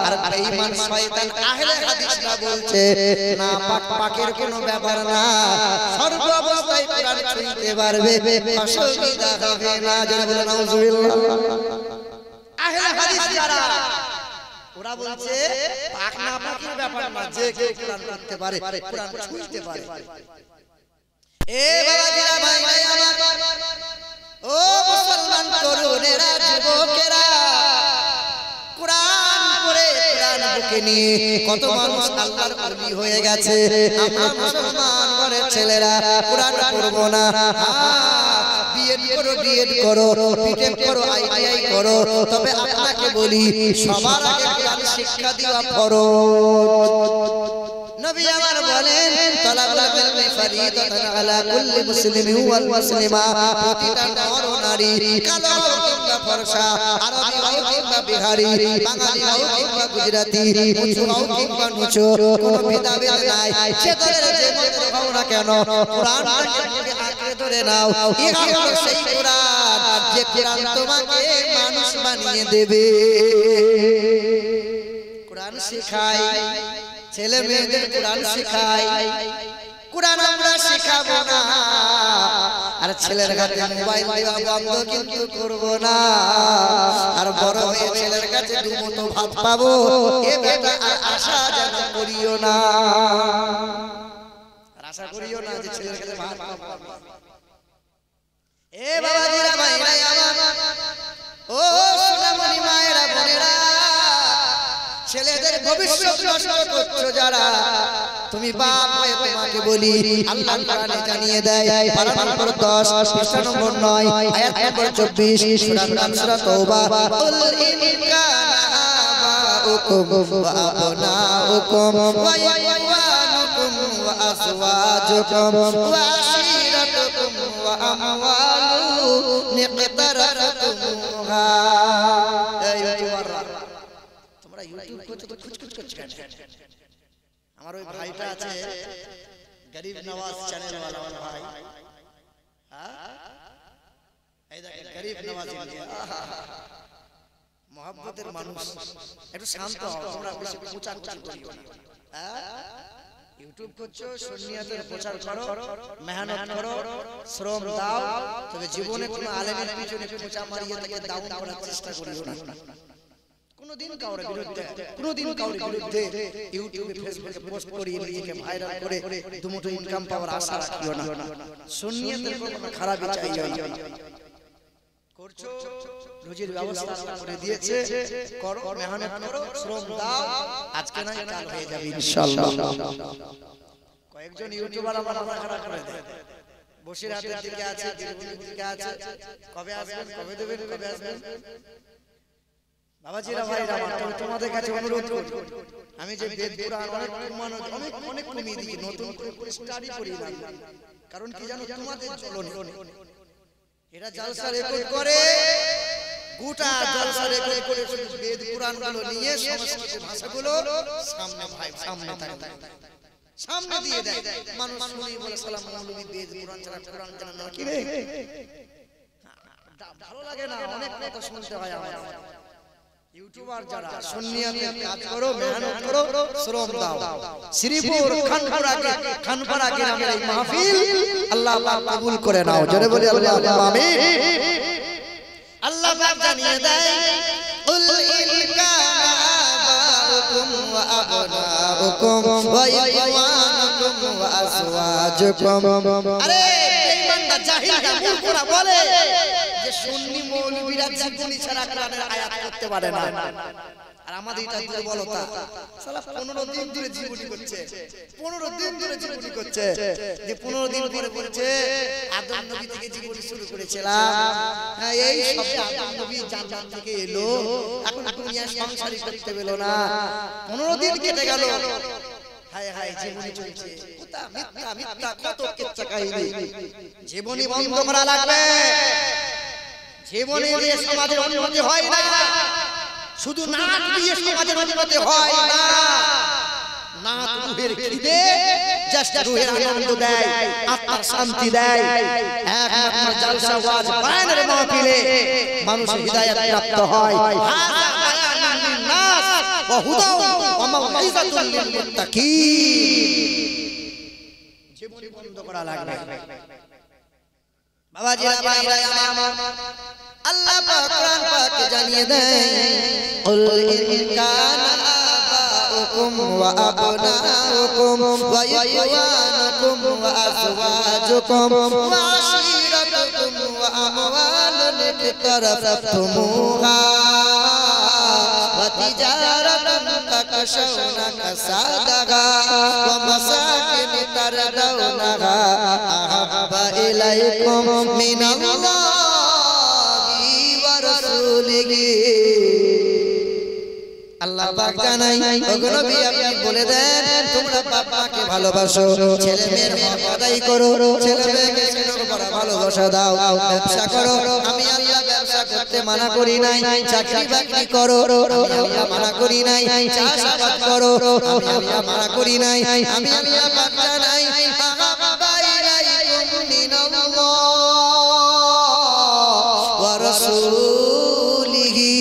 আর বেঈমান শয়তান আহলে হাদিসরা বলছে নাপাক পাকের কোনো ব্যাপার না সর্ব অবস্থায় কোরআন ছুঁইতে পারবে অসুবিধা হবে না জোরে বলেন নাউজুবিল্লাহ আহলে হাদিস যারা ওরা বলছে পাক না পাকের ব্যাপার না যে কেউ কোরআন পড়তে পারে কোরআন ছুঁইতে পারে এ বাবাজিরা ভাইরা আমার ও মুসলমান তরুণেরা যুবকেরা কোরআন পড়ে কোরআন বুকে নিয়ে কত মানুষ আল্লাহর ওলি হয়ে গেছে আমরা মুসলমান ঘরের ছেলেরা কোরআন পড়ব না বিএড করো বিটেক করো আইটিআই করো তবে আপনাকে বলি সবার আগে কোরআন শিক্ষা দেওয়া ফরজ নবী আমার বলেন তালাবুল ইলমি ফরিদাতুন আলা কুল্লি মুসলিমিন ওয়াল মুসলিমা প্রতিটা নর ও নারী কালো কিংবা ফর্সা আরবি হোক কিংবা বিহারি বাঙালি হোক কিংবা গুজরাটি উঁচু হোক কিংবা নিচু কোনো ভেদাভেদ নাই সে দলের যে মতের হও না কেন কোরআনকে আঁকড়ে ধরে নাও এই হলো সেই কোরআন যে কোরআন তোমাকে মানুষ বানিয়ে দেবে কোরআন শেখায় ছেলে মেয়েদের কোরআন শেখায় কোরআন আমরা শেখাবো না আর ছেলের হাতে মোবাইল দেওয়া বন্ধ কিন্তু করব না আর বড় হয়ে ছেলের কাছে দুমুঠো ভাত পাবো এ বেটা আর আশা যেন করিও না আর আশা করিও না যে ছেলের কাছে ভাত পাবো এ বাবাজিরা ভাইরা আমার ও সোনামণি মায়েরা বোনেরা ছেলেদের ভবিষ্যৎ নষ্ট করছো যারা তুমি বাপ হয়ে তোমাকে বলি আল্লাহ কোরআনে জানিয়ে দেয় পারা নম্বর 10 পৃষ্ঠা নম্বর 9 আয়াত নম্বর 24 সূরা সূরা তওবা কুল ইন কানা আবাউকুম ওয়া আবনাউকুম ওয়া ইখওয়ানুকুম ওয়া আযওয়াজুকুম ওয়া আশীরাতুকুম ওয়া আমওয়ালু নিকতারাতুমুহা ইউটিউব করতে তো খুচখুচ করছে আমার ওই ভাইটা আছে গরিব নওয়াজ চ্যানেল वाला ভাই হ্যাঁ এই দেখেন গরিব নওয়াজ ইন্ডিয়া mohabbater মানুষ একটু শান্ত হও তোমরা বেশি প্রচার করিও না হ্যাঁ ইউটিউব করছো সুন্নিয়তের প্রচার করো মেহনত করো শ্রম দাও তবে জীবনে কোনো আলেমের পিছনে খোঁচা মারিয়ে তাকে ডাউন করার চেষ্টা করিও না কোনদিন কাউরে বিরুদ্ধে ইউটিউবে ফেসবুকে পোস্ট করিয়ে নিজেকে ভাইরাল করে দুমুঠো ইনকাম পাওয়ার আশা রাখিও না সুন্নিয়তের কোনো খারাপই চাইও না করছো রুজির ব্যবস্থা করে দিয়েছে করো মেহনত করো শ্রম দাও আজকে না কাল হয়ে যাবে ইনশাআল্লাহ কয়েকজন ইউটিউবার আমার মাথা খারাপ করে দেয় বসিরহাটের দিকে আছে, বীরভূমের দিকে আছে। কবে আসবেন, কবে দেবেন, কবে আসবেন? বাবাজিরা ভাইরা আমার, তবে তোমাদের কাছে অনুরোধ করি, আমি যে বেদ পুরাণ অনেক কমিয়ে দিই, নতুন করে স্টাডি করি না। কারণ কি জানো, তোমাদের জ্বলনে এরা জালসা রেকর্ড করে, গোটা জালসা রেকর্ড করে বেদ পুরাণগুলো নিয়ে সংস্কৃত ভাষাগুলো সামনে ভাই সামনে থাকে, সামনে দিয়ে দেয়। মানুষ শুনি বলে সালাম মৌলবী বেদ পুরাণ ছাড়া কোরআন জানে না, কি রে ভালো লাগে না? অনেক কথা শুনতে হয় আমার। ইউটিউবার যারা সুন্নিয়াতে কাজ করো, মেহনত করো, শ্রম দাও। শ্রীপুর খানপাড়া গ্রামের এই মাহফিল আল্লাহ পাক কবুল করে নাও। জোরে বলি আল্লাহুম্মা আমিন। আল্লাহ পাক জানিয়ে দেয়, কুল ইন কানা আবাউকুম ওয়া আবনাউকুম ওয়া ইখওয়ানুকুম ওয়া আজওয়াজুকুম। আরে বেঈমানরা জাহিলরা মূর্খরা বলে যে সুন্নি মৌলবীরা জীবনী ছাড়া কোরআনের আয়াত করতে পারে না। আর আমাদের এটা দুর্বলতা। শালা 15 দিন ধরে জীবনী করছে, 15 দিন ধরে জীবনী করছে, যে 15 দিন পরে বলছে আদম নবী থেকে জীবনী শুরু করেছিলাম। হ্যাঁ, এই সবে আদম নবী জান্নাত থেকে এলো, এখন দুনিয়া সংসারই করতে পেলো না। 15 দিন কেটে গেল, হায় হায় জীবনী চলছে। মিথ্যা মিথ্যা কত কিচ্ছা কাহিনী। জীবনী বন্ধ করা লাগবে। জীবনী দিয়ে সমাজের উন্নতি হয় না, শুধু নাচ দিয়ে সমাজের উন্নতি হয় না। নাচ রুহের খিদে, জাস্ট রুহের আনন্দ দেয়, আত্মার শান্তি দেয়। একমাত্র জালসা ওয়াজ বায়ানের মাহফিলে মানুষ হিদায়াত প্রাপ্ত হয়। হাযা বায়ানুন লিন-নাস ওয়া হুদাও ওয়া মাউইযাতুল লিল-মুত্তাকিন। জীবনী বন্ধ করা লাগবে। বাবাজিরা ভাইরা আমার, আল্লাহ পাক কোরআন পাকে জানিয়ে দেয়, কুল ইন কানা আবাউকুম ওয়া আবনাউকুম ওয়া ইখওয়ানুকুম ওয়া আজওয়াজুকুম ওয়া আশীরাতুকুম ওয়া আমওয়ালুন ইকতারাফতুমুহা ওয়া তিজারাতুন তাকশাউনা কাসাদাহা ওয়া মাসাকিন তারদাউনাহা আহাব্বা ইলাইকুম মিনাল্লাহি ওয়া রাসূলিহি। আল্লাহ পাক জানাই, ওগো নবী আপনি বলে দেন, তোমরা বাপ মাকে ভালোবাসো, ছেলে মেয়ের হক আদায় করো, ছেলে মেয়েকে স্নেহ করা ভালোবাসা দাও, ব্যবসা করো। আমি আল্লাহ ব্যবসা করতে মানা করি নাই, চাকরি বাকরি করো আমি আল্লাহ মানা করি নাই, চাষাবাদ করো আমি আল্লাহ মানা করি নাই। আমি আল্লাহ পাক জানাই, আহাব্বা ইলাইকুম মিনাল্লাহি ওয়া রাসূলিহি।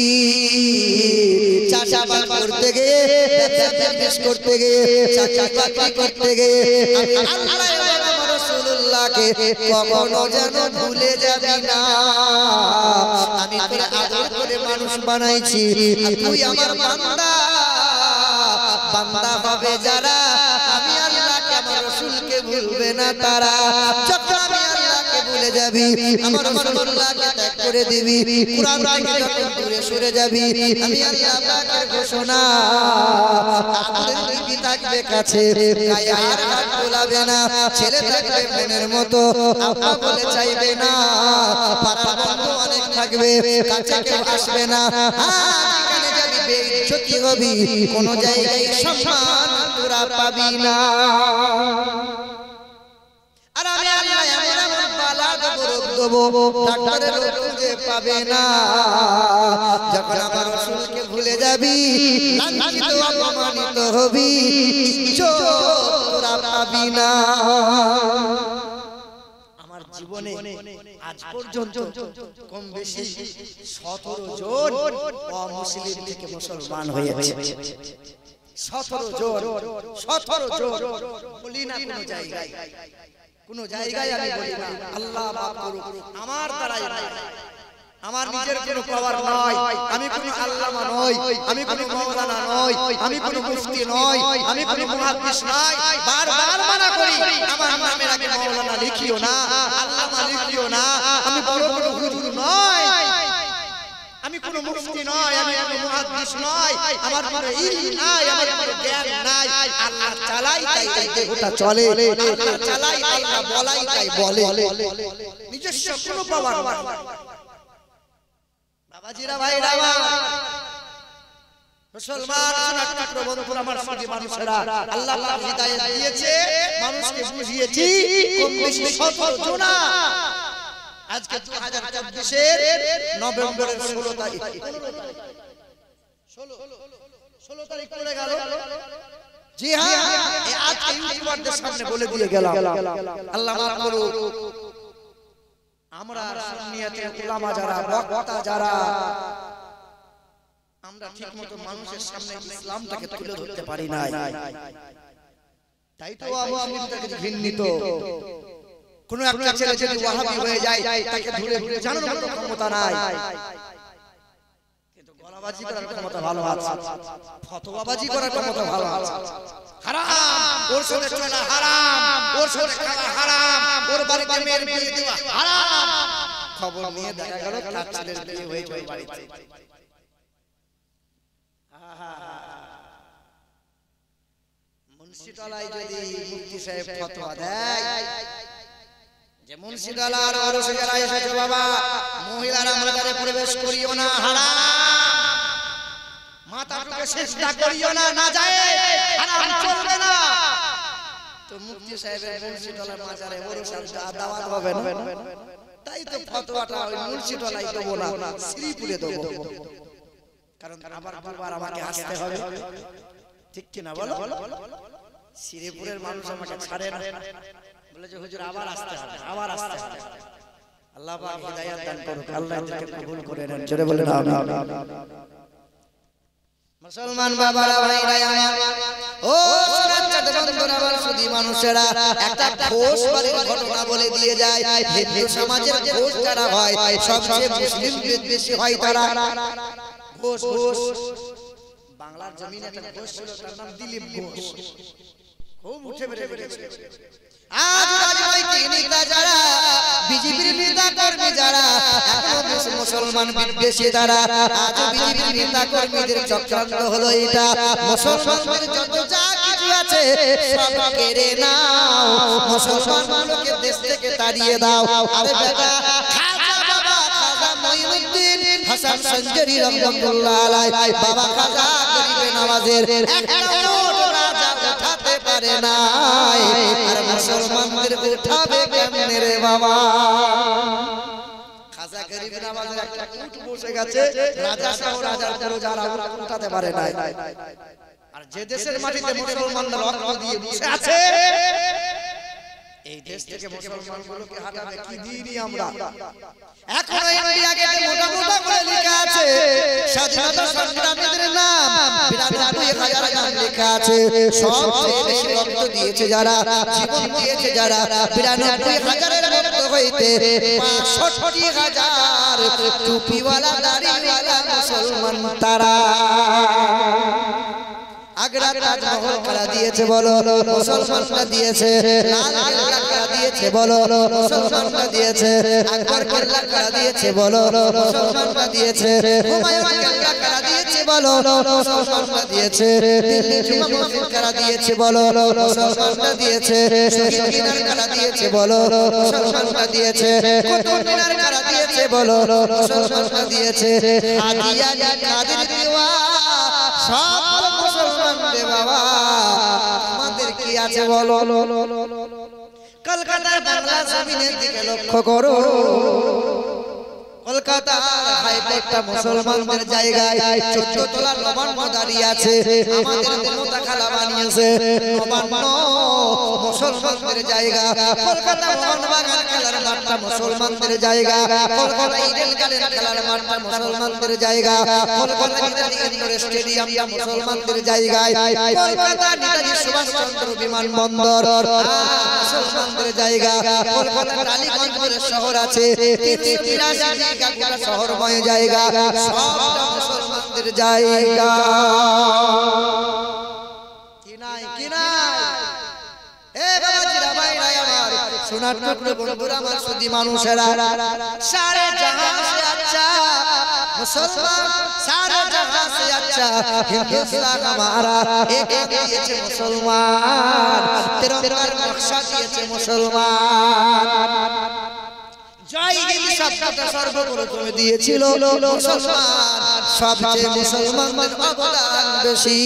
চাষাবাদ করতে গিয়ে, ব্যবসা বিজনেস করতে গিয়ে, চাকরি বাকরি করতে গিয়ে আমি আল্লাহ এবং রাসূলুল্লাহকে কখনো যেন ভুলে যাবি না। আমি তোরে আদর করে মানুষ বানাইছি, তুই আমার বান্দা। বান্দা হবে যারা আমি আল্লাহকে, আমার রাসূলকে ভুলবে না তারা। যখন আমি আল্লাহকে ভুলে যাবি, আমার রাসূলুল্লাহকে ত্যাগ করে দিবি, কুরআন থেকে যখন দূরে সরে যাবি, আমি আল্লাহ পাকের ঘোষণা, আমাদের বিবি থাকবে কাছে, গায়ে আর হাত গোলাবে না, ছেলে থাকবে মনের মতো, আব্বা বলে চাইবে না, পাড়ার বন্ধু অনেক থাকবে, কাছে কেউ আসবে না। যেখানে যাবি বেইজ্জতি হবি, কোন জায়গায় সম্মান তোরা পাবি না। আর আমি আল্লাহ এমন এমন বালা দেবো, রোগ দেবো, ডাক্তারের রোগ খুঁজে পাবে না। যখন আমার রাসূলকে ভুলে যাবি, লাঞ্ছিত অপমানিত হবি, ইজ্জত তোরা পাবি না। আমার জীবনে আজ পর্যন্ত কম বেশি 17 জন অমুসলিম থেকে মুসলমান হয়েছে। 17 জন বলি না কোনো জায়গায়, কোন জায়গায় আমি বলি না। আল্লাহ মাফ করুক, আমার দ্বারাই আমার নিজের কোনো পাওয়ার নয়, আমি কোনো আল্লামা নই, আমি কোনো মাওলানা নই, আমি কোনো মুফতি নই, আমি কোনো মুহাদ্দিস নই। বারবার মানা করি, আমার নামের আগে মাওলানা লিখিও না, আল্লামা লিখিও না, আমি বড় বড় হুজুর নই, আমি কোনো মুফতি নয়, আমি কোনো মুহাদ্দিস নয়, আমার কোনো ইলম নাই, আমার কোনো জ্ঞান নাই। আল্লাহ চালাই তাই এই দেহটা চলে, আল্লাহ চালাই আল্লাহ বলাই তাই বলে, নিজস্ব কোনো পাওয়ার নাই। বাবাজিরা ভাইরা আমার মুসলমান সোনার টুকরো বন্ধুরা আমার সাথী মানুষেরা, আল্লাহ পাক হিদায়াত দিয়েছে, মানুষকে বুঝিয়েছি কম বেশি 17 জনা। আজকে 2024 এর নভেম্বরের 16 তারিখ, 16 তারিখ পড়ে গেল। জি হ্যাঁ, এই আজকে ইউটিউবারদের সামনে বলে দিয়ে গেলাম, আল্লাহ মাফ করুন। আমরা সুন্নিয়াতে উলামা যারা, বক্তা যারা, আমরা ঠিকমতো মানুষের সামনে ইসলামটাকে তুলে ধরতে পারি না। তাই তো মুসলিমটাকে ঘৃণিত। কোন একটা ছেলে যদি ওয়াহাবি হয়ে যায় তাকে ধরে জানার মতো ক্ষমতা নাই, কিন্তু গলাবাজি করার ক্ষমতা ভালো আছে, ফতোয়াবাজি করার ক্ষমতা ভালো আছে। হারাম, ওর সাথে চলা হারাম, ওর সাথে খাওয়া হারাম, ওর বাড়িতে মেয়ের বিয়ে দেওয়া হারাম। খবর নিয়ে দেখা গেল তার ছেলের বিয়ে হয়েছে ওই বাড়িতে। মুন্সিতলায় যদি মুফতি সাহেব ফতোয়া দেয় যে মুন্সিতলার ওরসে যারা এসেছে বাবা, মহিলারা মাজারে প্রবেশ করিও না, হারাম, মাথাটুকে সিজদা করিও না, না যায়, হারাম, চলবে না। তো মুফতি সাহেবের মুন্সিতলার মাজারে ওরসে দাওয়াত হবে না, তাই তো ফতোয়াটা ওই মুন্সিতলায় দেবো না, শ্রীপুরে দেবো, কারণ আবার দুবার আমাকে আসতে হবে, ঠিক কিনা বলো? শ্রীপুরের মানুষ আমাকে ছাড়ে না, বলে যে হুজুর আবার আসতে হবে, আবার আসতে হবে। আল্লাহ পাক হিদায়াত দান করুন, আল্লাহ এদেরকে কবুল করে নেন, জোরে বলেন আমিন। মুসলমান বাবারা ভাইরা আমার, ও সুরাত বন্ধুরা আমার সুধী মানুষেরা, একটা ঘোষ বাড়ির ঘটনা বলে দিয়ে যায়। হিন্দু সমাজের ঘোষ যারা হয় সবচেয়ে মুসলিম বেশি হয় তারা। ঘোষ, বাংলার জমিনে একটা ঘোষ ছিল, তার নাম দিলীপ ঘোষ, খুব উঠে বেড়ে গেছে। আজ রাজনৈতিক নেতা যারা, বিজেপির নেতা কর্মী যারা, এখনো মুসলমান বিদ্বেষী তারা, আজ বিজেপির নেতা কর্মীদের চক্রান্ত হলো এটা, মুসলমানদের যত যা কিছু আছে সব কেড়ে নাও, মুসলমানগুলোকে দেশ থেকে তাড়িয়ে দাও। আরে বেটা, খাজা বাবা, খাজা মঈনুদ্দিন হাসান সঞ্জরি রহমাতুল্লাহ আলাইহি, বাবা খাজা গরিবে নওয়াজের একটা নোট রাজা উঠাতে পারে না, আর মুসলমানদের উঠাবে কেমনে রে বাবা? খাজা গরিবে নওয়াজের একটা উট বসে গেছে, রাজা সহ রাজার পুরো যারা উঠাতে পারে না। আর যে দেশের মাটিতে মুসলমানরা রক্ত দিয়ে বসে আছে, এই দেশ থেকে মুসলমানগুলোকে হাঁটাবে কি দিনই আমরা। এখন ইন্ডিয়া গেটে মোটা মোটা করে লেখা আছে স্বাধীনতা সংগ্রামীদের নাম, ৯২,০০০ নাম লেখা আছে। সবচেয়ে বেশি রক্ত দিয়েছে যারা, জীবন দিয়েছে যারা, ৯২,০০০-এর মধ্যে হইতে ৬৫,০০০ টুপিওয়ালা দাড়িওয়ালা মুসলমান তারা। আগ্রা তাজমহল কারা দিয়েছে বলো? মুসলমানরা দিয়েছে। লাল কেল্লা কারা দিয়েছে বলো? মুসলমানরা দিয়েছে। আকবর কেল্লা কারা দিয়েছে বলো? মুসলমানরা দিয়েছে। হুমায়ুন কেল্লা কারা দিয়েছে বলো? মুসলমানরা দিয়েছে। দিল্লি জুমা মসজিদ কারা দিয়েছে বলো? মুসলমানরা দিয়েছে। শহীদ মিনার কারা দিয়েছে বলো? মুসলমানরা দিয়েছে। কুতুব মিনার কারা দিয়েছে বলো? মুসলমানরা দিয়েছে। হাদিয়া কাদের দেওয়া সব মুসলমান রে বাবা, আমাদের কি আছে বলো? কলকাতার বাংলা জমিনের দিকে লক্ষ্য করো, কলকাতা হাইকোর্টটা মুসলমানদের জায়গায়, 14 তলার নবান্ন দাঁড়িয়ে আছে। আমাদের মমতা খালা বানিয়েছে নবান্ন মুসলমানদের জায়গা। কলকাতা মোহনবাগান খেলার মাঠটা মুসলমানদের জায়গা। কলকাতা ইডেন গার্ডেন খেলার মাঠটা মুসলমানদের জায়গা। কলকাতা নেতাজি ইন্ডোর স্টেডিয়ামটা মুসলমানদের জায়গায়। কলকাতা নেতাজি সুভাষচন্দ্র বিমানবন্দর মুসলমানদের জায়গা। কলকাতা টালিগঞ্জ শহর আছে, 383 গোটা শহরময় জায়গা, সবটা মুসলমানদের জায়গা। কি নাই কি নাই? এ বাবাজিরা ভাইরা আমার, সোনার টুকরো বন্ধুরা আমার, সুধী মানুষেরা, সারে জাহান সে আচ্ছা मुसलमान सारे जहां से अच्छा हिंदुस्तान हमारा एक दिए मुसलमान तिरंगार नक्शा दिए मुसलमान जय हिंद शब्दটা সর্বপ্রথম দিয়েছিল মুসলমান সবচেয়ে মুসলমানদের অবদান বেশি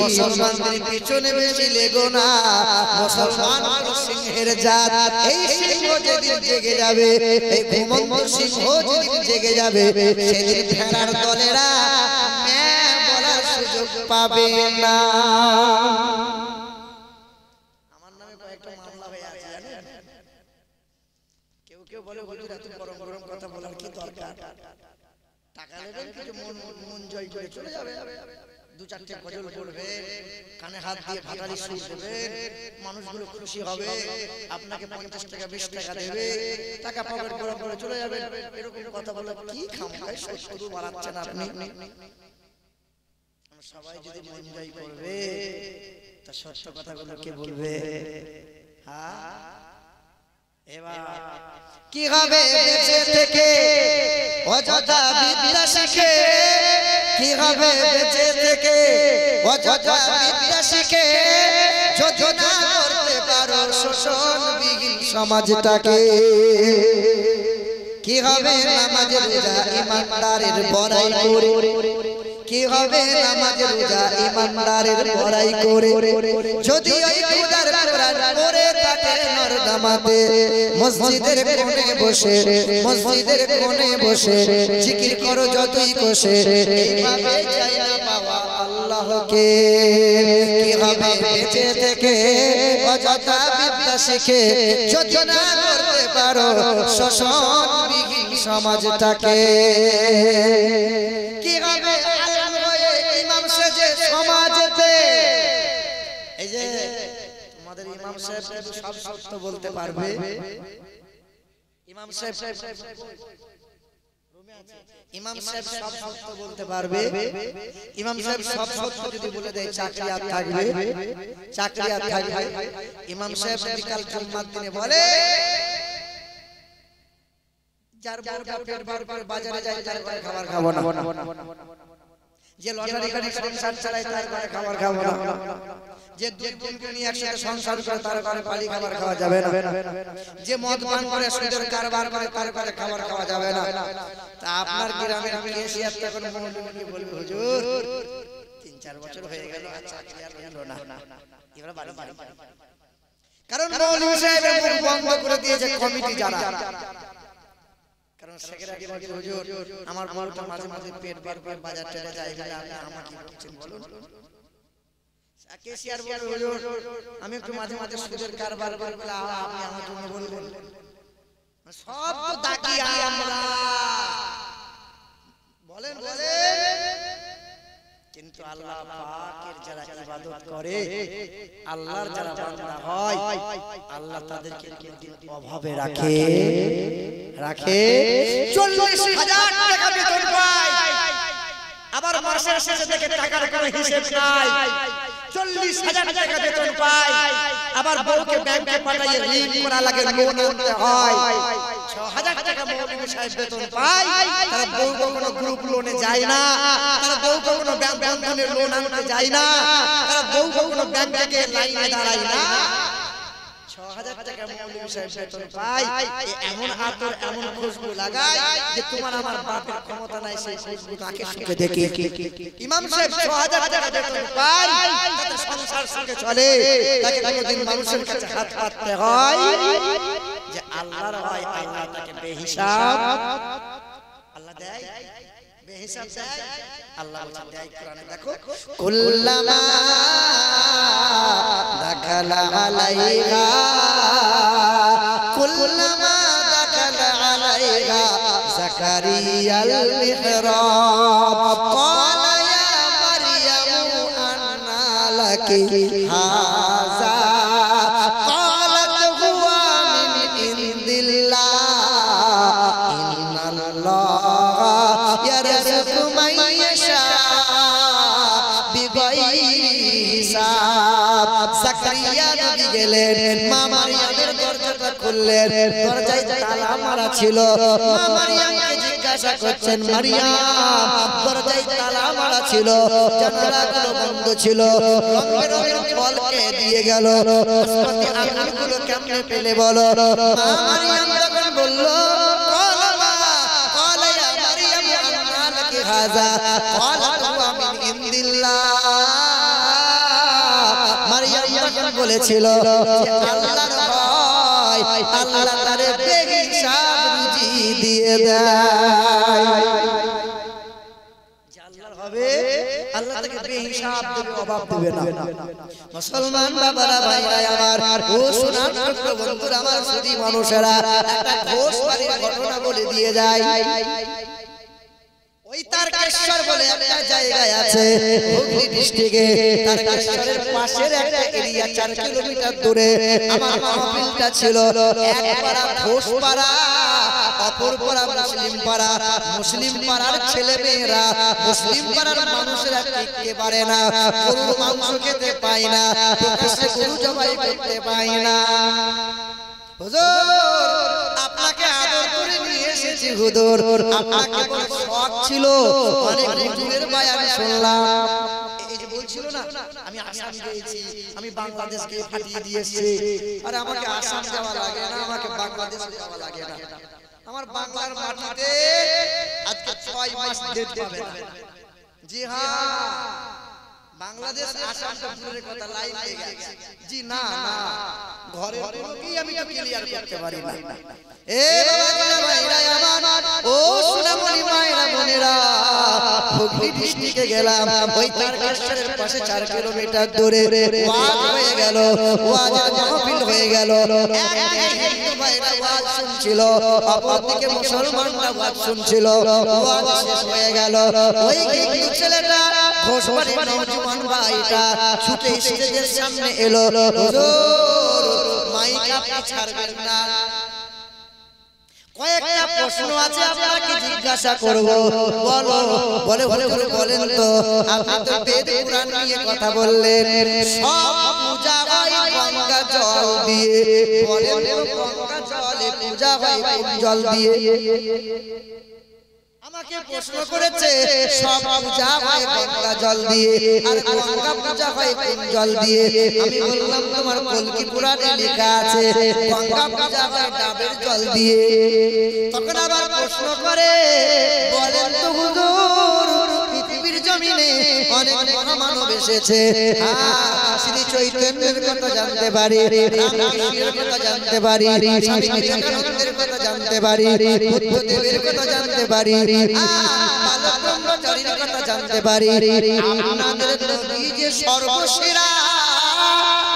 মুসলমানদের পিছনে বেশি লেগো না মুসলমান হলো সিংহের জাত এই সিংহ যেদিন জেগে যাবে এই ঘুমন্ত সিংহ যেদিন জেগে যাবে সেদিন ভেড়ার দলেরা ম্যাঁ বলার সুযোগ পাবে না আমার নামে কয়েকটা মামলা হয়ে আছে জানেন কেউ বলে হুজুর এত গরম গরম কথা বলার কি দরকার টাকা নেবেন কিছু মন জয় করে চলে যাবে দু চারটে গজল পড়বে কানে হাত দিয়ে ভাটালি সুর দেবেন মানুষগুলো খুশি হবে আপনাকে 50 টাকা 20 টাকা দেবে টাকা পকেট গরম করে চলে যাবে এরকম কথা বলে কি খামখায় শুধু বাড়াচ্ছেন আপনি সবাই যদি মন জয় করবে তা সত্য কথাগুলো কে বলবে হ্যাঁ এবার কি হবে বেঁচে থেকে অযথা বিদ্যা শিখে কি হবে বেঁচে থেকে অযথা বিদ্যা শিখে যোজনা করতে পারো শোষণবিহীন সমাজটাকে কি হবে নামাজে রোজা ইমানদারের বড়াই করে কি হবে নামাজ রোজা ইমানদারের বড়াই করে যদি ওই খোদার কোরআন পড়ে থাকে নরদামাতে মসজিদের বসে জিকির করো যতই কোষে এইভাবে চাই না পাওয়া আল্লাহকে কি হবে বেঁচে থেকে অযথা বিদ্যা শিখে যোজনা করতে পারো শোষণবিহীন সমাজটাকে কি হবে সমাজেতে এই যে তোমাদের ইমাম সাহেব সব সত্য বলতে পারবে ইমাম সাহেব সব সত্য বলতে পারবে ইমাম সাহেব সব সত্য যদি বলে দেয় চাকরি আর থাকবে ইমাম সাহেব বিকাল জুম্মার দিনে বলে যার বউটা পেট ভর করে বাজারে যায় তার ঘরে খাবার খাবো না যে লটারি করে সংসার চালায় তার ঘরে খাবার খাবো না যে দুই বোনকে নিয়ে একসাথে সংসার করে তার ঘরে পালি খাবার খাওয়া যাবে না যে মদ পান করে সুদের কারবার করে তার ঘরে খাবার খাওয়া যাবে না তা আপনার গ্রামের কেসিয়ার তখন মৌলভীকে বলবে হুজুর 3-4 বছর হয়ে গেল আর চাকরি আর হলো না এবার বাড়ি কারণ মৌলভী সাহেবের মুখ বন্ধ করে দিয়েছে কমিটি যারা কারণ সেক্রেটারি বলে হুজুর আমার বউটা মাঝে মাঝে পেট বার করে বাজার চলে যায় বলে আপনি আমাকে বলছেন বলুন কেসিয়ার বলে হুজুর আমি একটু মাঝে মাঝে সুদের কারবার করে বলে আপনি আমার জন্য বলবেন সব তো দাকি আমরা বলেন কিন্তু আল্লাহ পাকের যারা ইবাদত করে আল্লাহর যারা বান্দা হয় আল্লাহ তাদেরকে কোনদিন অভাবে রাখে 40,000 টাকা বেতন পায় আবার মাসের শেষে দেখে টাকার কোনো হিসাব নাই 40,000 টাকা বেতন পায় আবার বউকে ব্যাংকে পাঠিয়ে ঋণ করা লাগে লোন আনতে হয় 6,000 টাকা মৌলভী সাহেব বেতন পায় তারা বউ কোনো গ্রুপ লোনে যায় না তারা বউ কোনো ব্যাংক বন্ধনের লোন আনতে যায় না তারা বউ কোনো ব্যাংক থেকে লাইনে দাঁড়ায় না 6,000 টাকা মৌলভী সাহেব বেতন পায় এমন আতর এমন খুশবু লাগায় যে তোমার আমার বাপের ক্ষমতা নাই সেই খুশবু তাকে সুখে দেখে ইমাম সাহেব 6,000 টাকা বেতন পায় তাতে সংসার সুখে চলে তাকে কোনদিন মানুষের কাছে হাত পাততে হয় যে আল্লাহর হয় আল্লাহ তাকে বেহিসাব আল্লাহ দেয় বেহিসাব দেয় আল্লাহ দেয় কোরআনে দেখো কুল্লামা দাখালা আলাইহা কুল্লামা দাখালা আলাইহা যাকারিয়াল মিহরাব ক্বালা ইয়া মারইয়ামু আন্না লাকি হাযা ক্বালাত হুয়া মিন ইনদিল্লাহ ইন্নাল্লাহা ইয়ারযুকু মান ইয়াশা বিগাইরি হিসাব যাকারিয়া নবী গেলেন মা মারইয়ামের দরজাটা খুললেন দরজায় তালা মারা ছিল মা মারইয়ামকে জিজ্ঞাসা করছেন মারিয়াম দরজায় তালা মারা ছিল জানালাগুলো বন্ধ ছিল রঙের রঙের ফলকে দিয়ে গেল নাশপাতি আঙুরগুলো কেমনে পেলে বলো মা মারিয়াম তখন বলল হাজা قالت هو من عند الله মারিয়াম তখন বলেছিল যে আল্লাহর ভয় আল্লাহ তারে বেহিসাব রুজি দিয়ে দেয় যে আল্লাহর হবে আল্লাহ তাকে বেহিসাব দেবে অভাব দেবে না মুসলমান বাবারা ভাইরা আমার ও সোনার টুকরো বন্ধুরা আমার সুধী মানুষেরা একটা ঘোষ বাড়ির ঘটনা বলে দিয়ে যায় ওই তারকেশ্বর বলে একটা জায়গায় আছে হুগলি ডিস্ট্রিক্টে তারকেশ্বরের পাশের একটা এরিয়া 4 কিলোমিটার দূরে আমার মাহফিলটা ছিল এক পাড়া ঘোষপাড়া অপর পাড়া মুসলিম পাড়ার ছেলে মেয়েরা মুসলিম পাড়ার মানুষেরা টিকতে পারে না গরুর মাংস খেতে পায় না প্রকাশ্যে গরু জবাই করতে পায় না হুজুর আপনাকে আদর করে নিয়ে এসেছি হুজুর আপনাকে বড় শখ ছিল অনেক হুজুরের বয়ান শুনলাম এই যে বলছিল না আমি আসাম গিয়েছি আমি বাংলাদেশকে ফাটিয়ে দিয়েছি আরে আমাকে আসাম যাওয়া লাগে না আমাকে বাংলাদেশ যাওয়া লাগে না আমার বাংলার মাটিতে আজকে 6 মাস ডেট পাবে না জি হ্যাঁ বাংলাদেশ আসামটা দূরের কথা লাইন হয়ে গেছে জি না না ঘরে লোকই আমি তো ক্লিয়ার করতে পারি না এ বাবা ভাইরা আমার ও সোনামণি মায়েরা বোনেরা হুগলি ডিস্ট্রিক্টে গেলাম ওই তারকেশ্বরের পাশে 4 কিলোমিটার দূরে ওয়াজ হয়ে গেল ওয়াজের মাহফিল হয়ে গেল একদিকে হিন্দু ভাইরা ওয়াজ শুনছিল অপরদিকে মুসলমানরা ওয়াজ শুনছিল ওয়াজ শেষ হয়ে গেল ওই হিন্দু ছেলেটা ঘোষবাড়ির নওজওয়ান ভাইটা ছুটে স্টেজের সামনে এলো হুজুর মাইক আপনি ছাড়বেন না কয়েকটা প্রশ্ন আছে আপনাকে জিজ্ঞাসা করব বলো বলে বলেন তো আপনি তো বেদ পুরাণ নিয়ে কথা বললেন সব পূজা হয় গঙ্গা জল দিয়ে বলেন তো গঙ্গা জলে পূজা হয় কোন জল দিয়ে আমাকে প্রশ্ন করেছে সব পূজা হয় গঙ্গা জল দিয়ে আর গঙ্গা পূজা হয় কোন জল দিয়ে আমি বললাম তোমার কলকি পুরাণে লেখা আছে গঙ্গা পূজা হয় ডাবের জল দিয়ে তখন আবার প্রশ্ন করে বলেন তো হুজুর পৃথিবীর জমিনে অনেক মহামানব এসেছে শ্রী চৈতন্যের কথা জানতে পারি রামকৃষ্ণের কথা জানতে পারি স্বামী বিবেকানন্দের কথা জানতে পারি বুদ্ধদেবের কথা জানতে পারি বালক ব্রহ্মচারীর কথা জানতে পারি আপনাদের নবী যে সর্বসেরা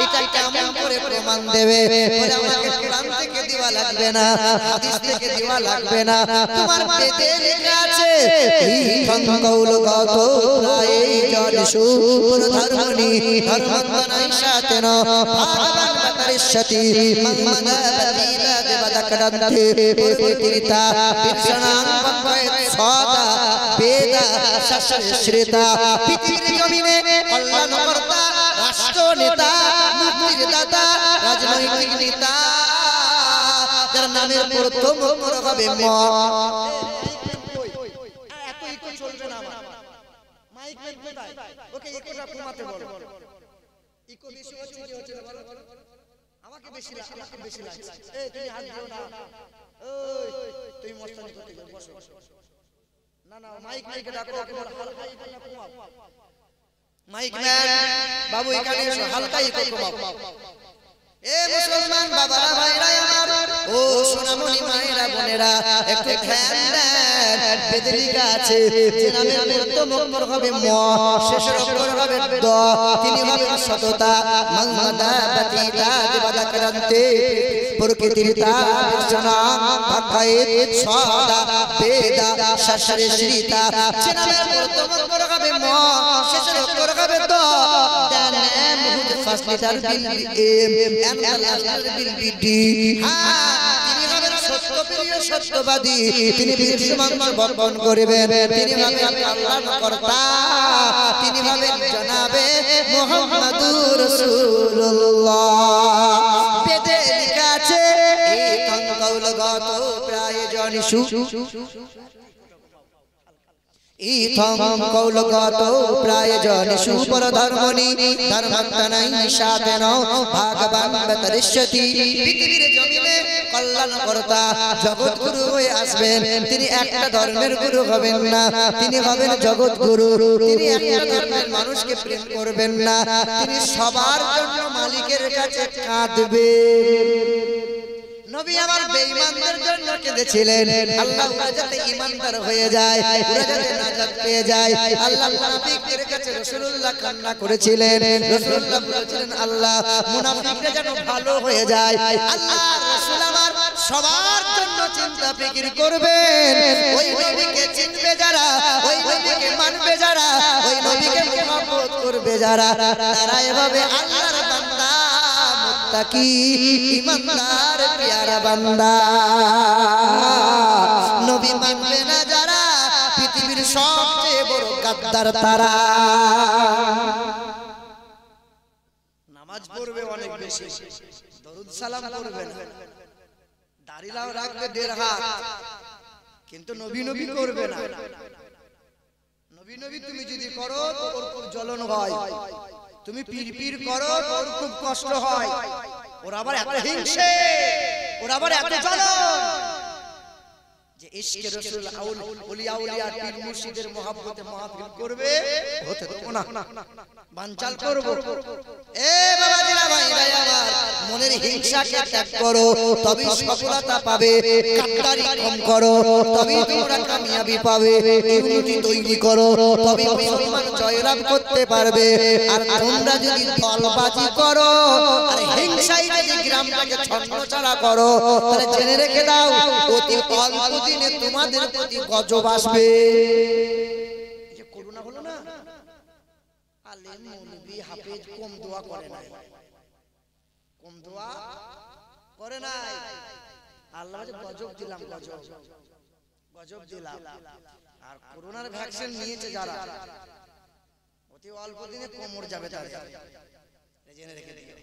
এটা কেমন করে প্রমাণ দেবে বলে আমাকে কোরআন থেকে দেওয়া লাগবে না হাদিস থেকে দেওয়া লাগবে না তোমার বেদে লেখা আছে কৌলগত প্রায় জনসু ধর্মনি ধর্মন্দনাই সাতেন ভগবান বতরিষ্যতি মঙ্গলবতীলা দেবদকরন্তে পুরীতা বিশ্বনাং বঙ্গয়ত সদা বেদা শাস্ত্রশ্রেতা পৃথিবীর জমিনে কল্যাণকর্তা রাষ্ট্র নেতা মুক্তির দাতা রাজনৈতিক নেতা যার নামের প্রথম অক্ষর হবে ম এত ইকো চলবে না আমার মাইক কোথায় ওকে ইকোটা কমাতে বলো ইকো বেশি হচ্ছে কি হচ্ছে না বলো আমাকে বেশি লাগছে এই তুমি হাত দিও না ওই তুমি মস্তানি করতে বসো না না মাইককে ডাকো হালকা ইকোটা কমাও মাইক ম্যান বাবু এখানে এসো হালকা ইকো কমাও এ মুসলমান বাবারা ভাইরা আমার ও সোনামণি মায়েরা বোনেরা একটু ধ্যান দেন বেদে লেখা আছে যে নামের প্রথম অক্ষর হবে ম শেষের অক্ষর হবে দ তিনি হবেন সততা মঙ্গলবতীতা দেবদকরন্তে প্রকৃতিতা বিশ্বনাং ভগবত সদা বেদা শাস্ত্রশ্রেতা যে নামের প্রথম অক্ষর হবে ম শেষের অক্ষর হবে দ the name whose first letter will be M and the last letter will be D তিনি হবেন সত্যপ্রিয় সত্যবাদী তিনি বিশ্ব মানুষ বর্ণন করবেন তিনি হবেন আল্লাহর কর্তা তিনি হবেন জনাবে মুহাম্মাদুর রাসূলুল্লাহ বেদে লেখা আছে একাং কৌলগত প্রায় জনিষু ইথং কৌলগত প্রায়জন সুপর ধর্মনি ধর্মত্তনৈ সাতেন ভগবান বতরিষ্যতি। পৃথিবীর জমিনে কল্যাণকর্তা জগৎগুরু হয়ে আসবেন। তিনি একটা ধর্মের গুরু হবেন না, তিনি হবেন জগৎগুরু। তিনি একটা ধর্মের মানুষকে প্রেম করবেন না, তিনি সবার জন্য মালিকের কাছে কাঁদবেন। নবী আমার বেঈমানদের জন্য কেঁদেছিলেন, আল্লাহ ওরা যাতে ঈমানদার হয়ে যায়, ওরা যাতে নাজাত পেয়ে যায়। আল্লাহ মুনাফিকদের কাছে রাসূলুল্লাহ কান্না করেছিলেন। রাসূলুল্লাহ বলেছিলেন, আল্লাহ মুনাফিকরা যেন ভালো হয়ে যায়। আল্লাহ রাসূল আমার সবার জন্য চিন্তা ফিকির করবেন। ওই নবীকে চিনবে যারা, ওই নবীকে মানবে যারা, ওই নবীকে মহব্বত করবে যারা, তারা এভাবে আল্লাহর বান্দা মুত্তাকি ঈমানদার প্যারা বান্দা। নবী মানবে না যারা, পৃথিবীর সবচেয়ে বড় গাদ্দার তারা। নামাজ পড়বে অনেক বেশি, দরুদ সালাম করবে না, দাড়িলাও রাখবে 1.5 হাত, কিন্তু নবী নবী করবে না। নবী নবী তুমি যদি করো তো ওর খুব জ্বলন হয়, তুমি পীর পীর করো তো ওর খুব কষ্ট হয়। ওর আবার এত হিংসে, ওর আবার এত জ্বলন যে ইশকে রাসূল আউলিয়া আউলিয়া পীর মুর্শিদের মহব্বতে মাহফিল করবে, হতে দেব না, বানচাল করব। এ বাবাজিরা ভাইরা আমার, মনের হিংসাকে ত্যাগ করো, তবেই সফলতা পাবে। কাট্টারি কম করো, তবেই তোমরা কামিয়াবি পাবে। ইউনিটি তৈরি করো, তবেই মুসলমান জয়লাভ করতে পারবে। আর তোমরা যদি দলবাজি করো আর হিংসায় যদি গ্রামটাকে ছন্নছাড়া করো, তাহলে জেনে রেখে দাও অতি অল্প দিনে তোমাদের প্রতি গজব আসবে। এই যে করোনা হলো না, আলেম মৌলভী হাফেজ কম দোয়া করে নাই, কম দোয়া করে নাই। আল্লাহ যে গজব দিলাম, গজব দিলাম। আর করোনার ভ্যাকসিন নিয়েছে যারা, অতি অল্প দিনে কোমর যাবে তাদের, জেনে রেখে দিও।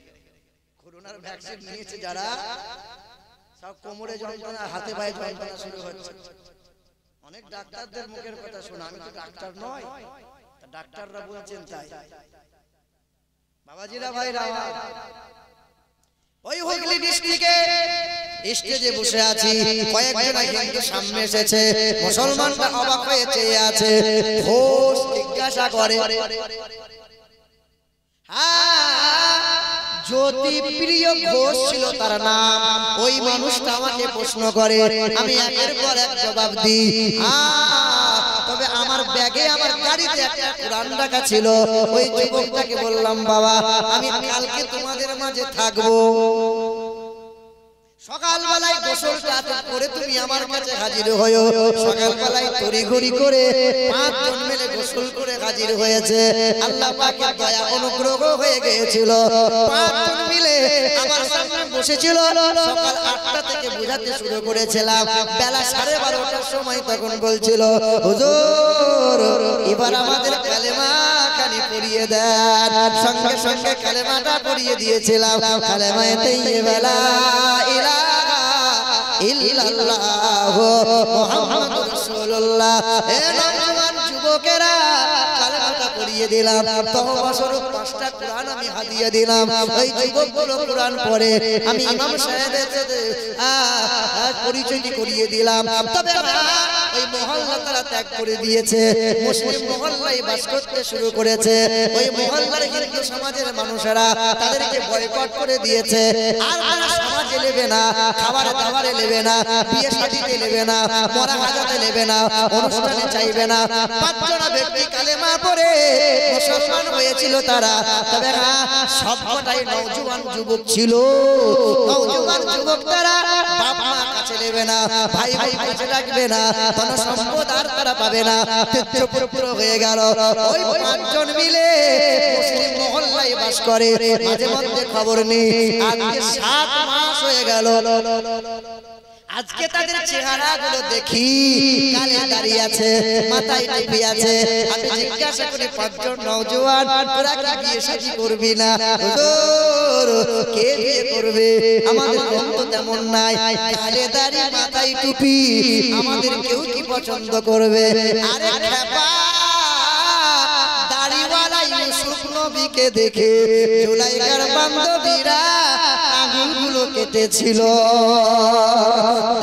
করোনার ভ্যাকসিন নিয়েছে যারা, সব কোমরে যন্ত্রণা, হাতে পায়ে যন্ত্রণা শুরু হচ্ছে। অনেক ডাক্তারদের মুখের কথা শোনা, আমি তো ডাক্তার নয়, ডাক্তাররা বলছেন তাই। বাবাজিরা ভাইরা, ওই হুগলি ডিস্ট্রিক্টে স্টেজে বসে আছি, কয়েকজন হিন্দু সামনে এসেছে, মুসলমানরা অবাক হয়ে চেয়ে আছে। ঘোষ জিজ্ঞাসা করে, জ্যোতিপ্রিয় ঘোষ ছিল তার নাম। ওই মানুষটা আমাকে প্রশ্ন করে, আমি একের পর এক জবাব দিই। তবে আমার ব্যাগে, আমার গাড়িতে একটা কোরআন রাখা ছিল। ওই যুবকটাকে বললাম, বাবা আমি কালকে তোমাদের মাঝে থাকবো, সকালবেলায় গোসলটা করে তুমি আমার কাছে হাজির হয়ো। সকালবেলায় তড়িঘড়ি করে 5 জন মিলে গোসল করে হাজির হয়েছে। আল্লাহ পাকের দয়া অনুগ্রহ হয়ে গিয়েছিল। 5 জন মিলে আমার সামনে বসেছিল। সকাল 8টা থেকে বোঝাতে শুরু করেছিলাম, বেলা 12:30টার সময় তখন বলছিল, হুজুর এবার আমাদের কালেমা খানি পড়িয়ে দেন। সঙ্গে সঙ্গে কালেমাটা পড়িয়ে দিয়েছিলাম। কালেমায়ে তাইয়্যিবা লা ইলাহা ইল্লাল্লাহু মুহাম্মাদুর রাসূলুল্লাহ। এ নওজোয়ান যুবকেরা, কালেমাটা পড়িয়ে দিলাম। তওবা স্বরূপ 5টা কোরআন আমি হাদিয়া দিলাম। ওই যুবকগুলো কোরআন পড়ে আমি ইমাম সাহেবের সাথে পরিচয় করিয়ে দিলাম। তবে ওই মহল্লা তারা ত্যাগ করে দিয়েছে, মুসলিম মহল্লায় বাস করতে শুরু করেছে। ওই মহল্লার হিন্দু সমাজের মানুষেরা তাদেরকে বয়কট করে দিয়েছে। আর তারা সমাজে নেবে না, খাবারে দাবারে নেবে না, বিয়ে শাদীতে নেবে না, মরা হাজাতে নেবে না, অনুষ্ঠানে চাইবে না। 5 জন ব্যক্তি কালেমা পড়ে মুসলমান হয়েছিল তারা। তবে সবকটাই নওজোয়ান যুবক ছিল। নওজোয়ান যুবক তারা বাপ মা কাছে নেবে না, ভাই ভাই কাছে রাখবে না, কোন সম্পদ আর তারা পাবে না। পুত্র হয়ে গেল। ওই 5 জন মিলে মুসলিম মহল্লায় বাস করে। মাঝে মধ্যে খবর নেই, আজকে 7 মাস হয়ে গেল। আজকে তাদের চেহারাগুলো দেখি, কালে দাঁড়িয়ে আছে, মাথায় টুপি আছে। আমি জিজ্ঞাসা করি পাঁচজন নওজোয়ান, তোরা কি বিয়ে শাদী করবি না? হুজুর কে বিয়ে করবে? আমাদের মন তো তেমন নাই, কালে দাঁড়িয়ে মাথায় টুপি, আমাদের কেউ কি পছন্দ করবে? আরে খেপা, দাড়িওয়ালা ইউসুফ নবীকে দেখে জুলাইখার বান্ধবীরা আঙুলগুলো কেটেছিল।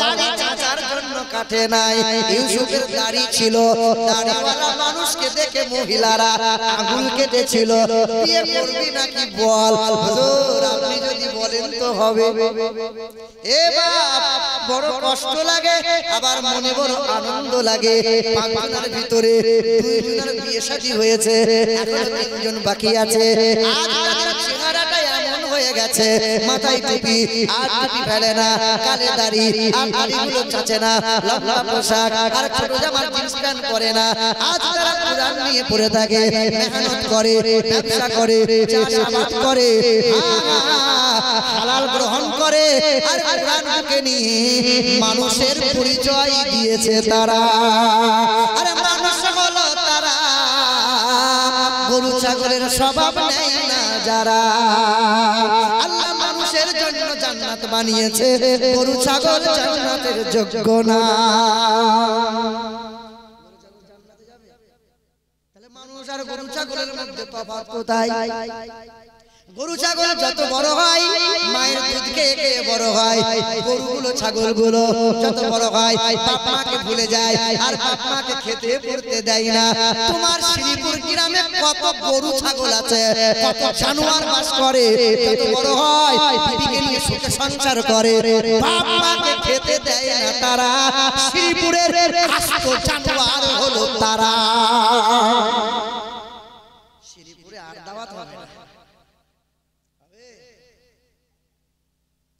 দাড়ি চাচার জন্য কাটে নাই, ইউসুফের দাড়ি ছিল। দাড়িওয়ালা মানুষকে দেখে মহিলারা আঙুল কেটেছিল। বিয়ে করবি নাকি বল? হুজুর আপনি যদি বলেন তো হবে। এ বাপ, বড় কষ্ট লাগে, আবার মনে বড় আনন্দ লাগে। পাঁচজনের ভিতরে দুইজনের বিয়ে শাদী হয়েছে, এখনো তিনজন বাকি আছে। আজ তাদের চেহারাটা এমন হয়ে গেছে, মাথায় টুপি আর টুপি ফেলে না, কালে দাড়ি আর দাড়িগুলো চাচে না, লম্বা পোশাক আর ছোট জামার জিন্স প্যান্ট পরে না। আজ তারা কোরআন নিয়ে পড়ে থাকে, মেহনত করে, ব্যবসা করে, চাষাবাদ করে, হালাল গ্রহণ করে, আর কোরআনকে নিয়ে মানুষের পরিচয় দিয়েছে তারা। আরে মানুষ হলো তারা, গরু ছাগলের স্বভাব নেই না যারা। আল্লাহ মানুষের জন্য জান্নাত বানিয়েছে, গরু ছাগল জান্নাতের যোগ্য না। তাহলে মানুষ আর গরু ছাগলের মধ্যে তফাৎ কোথায়? গরু ছাগল যত বড় হয় মায়ের দুধ খেয়ে খেয়ে বড় হয়, গরুগুলো ছাগলগুলো যত বড় হয় বাপ মাকে ভুলে যায়, আর বাপ মাকে খেতে পড়তে দেয় না। তোমার শ্রীপুর গ্রামে কত গরু ছাগল আছে, কত জানোয়ার বাস করে, যত বড় হয় বিবিকে নিয়ে সুখে সংসার করে, বাপ মাকে খেতে দেয় না তারা। শ্রীপুরের আস্ত জানোয়ার হলো তারা। শ্রীপুরে আর দাওয়াত হবে না।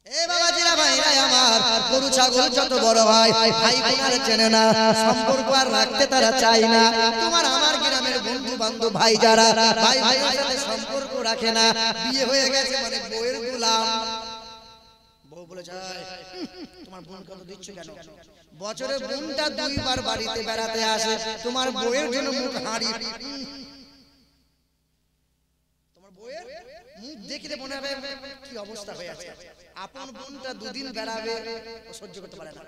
এ বাবাজিরা ভাইরা আমার, গরু ছাগল যত বড় হয় ভাই বোনেরা চেনে না, সম্পর্ক আর রাখতে তারা চায় না। তোমার আমার গ্রামের বন্ধু বান্ধব ভাই যারা ভাই ভাইয়ের সাথে সম্পর্ক রাখে না, বিয়ে হয়ে গেছে মানে বউয়ের গোলাম। বউ বলে যায়, তোমার বোন কত দিচ্ছ কেন? বছরে বোনটা দুইবার বাড়িতে বেড়াতে আসে, তোমার বউয়ের জন্য মুখ হাঁড়ি। তোমার বউয়ের মুখ দেখলে মনে হবে কি অবস্থা হয়ে আছে। আপন বোনটা দুদিন বেড়াবে, ও সহ্য করতে পারে না।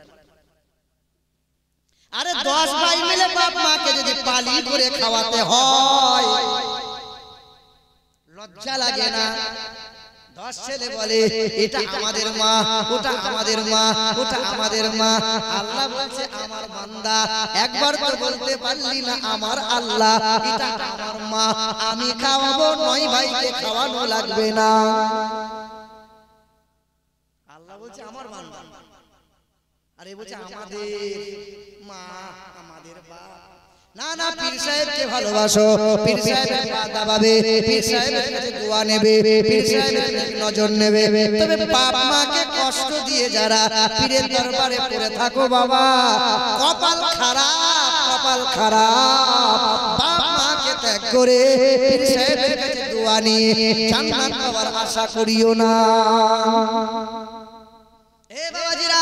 আরে 10 ভাই মিলে বাপ মাকে যদি পালি করে খাওয়াতে হয়, লজ্জা লাগে না? 10 ছেলে বলে এটা আমাদের মা, ওটা আমাদের মা, ওটা আমাদের মা। আল্লাহ বলছে আমার বান্দা একবার তো বলতে পারলি না আমার আল্লাহ এটা আমার মা, আমি খাওয়াবো, 9 ভাইকে খাওয়ানো লাগবে না। আল্লাহ বলছে আমার বান্দা, আরে বলছে আমাদের মা, আমাদের বাপ। না না, পীর সাহেবকে ভালোবাসো, পীর সাহেবের পা দাবাবে, পীর সাহেবের কাছে দোয়া নেবে, পীর সাহেবের নজর নেবে। তবে বাপ মাকে কষ্ট দিয়ে যারা পীরের দরবারে পড়ে থাকো বাবা, কপাল খারাপ, কপাল খারাপ। বাপ মাকে ত্যাগ করে পীর সাহেবের কাছে দোয়া নিয়ে জান্নাত পাওয়ার আশা করিও না। এ বাবাজিরা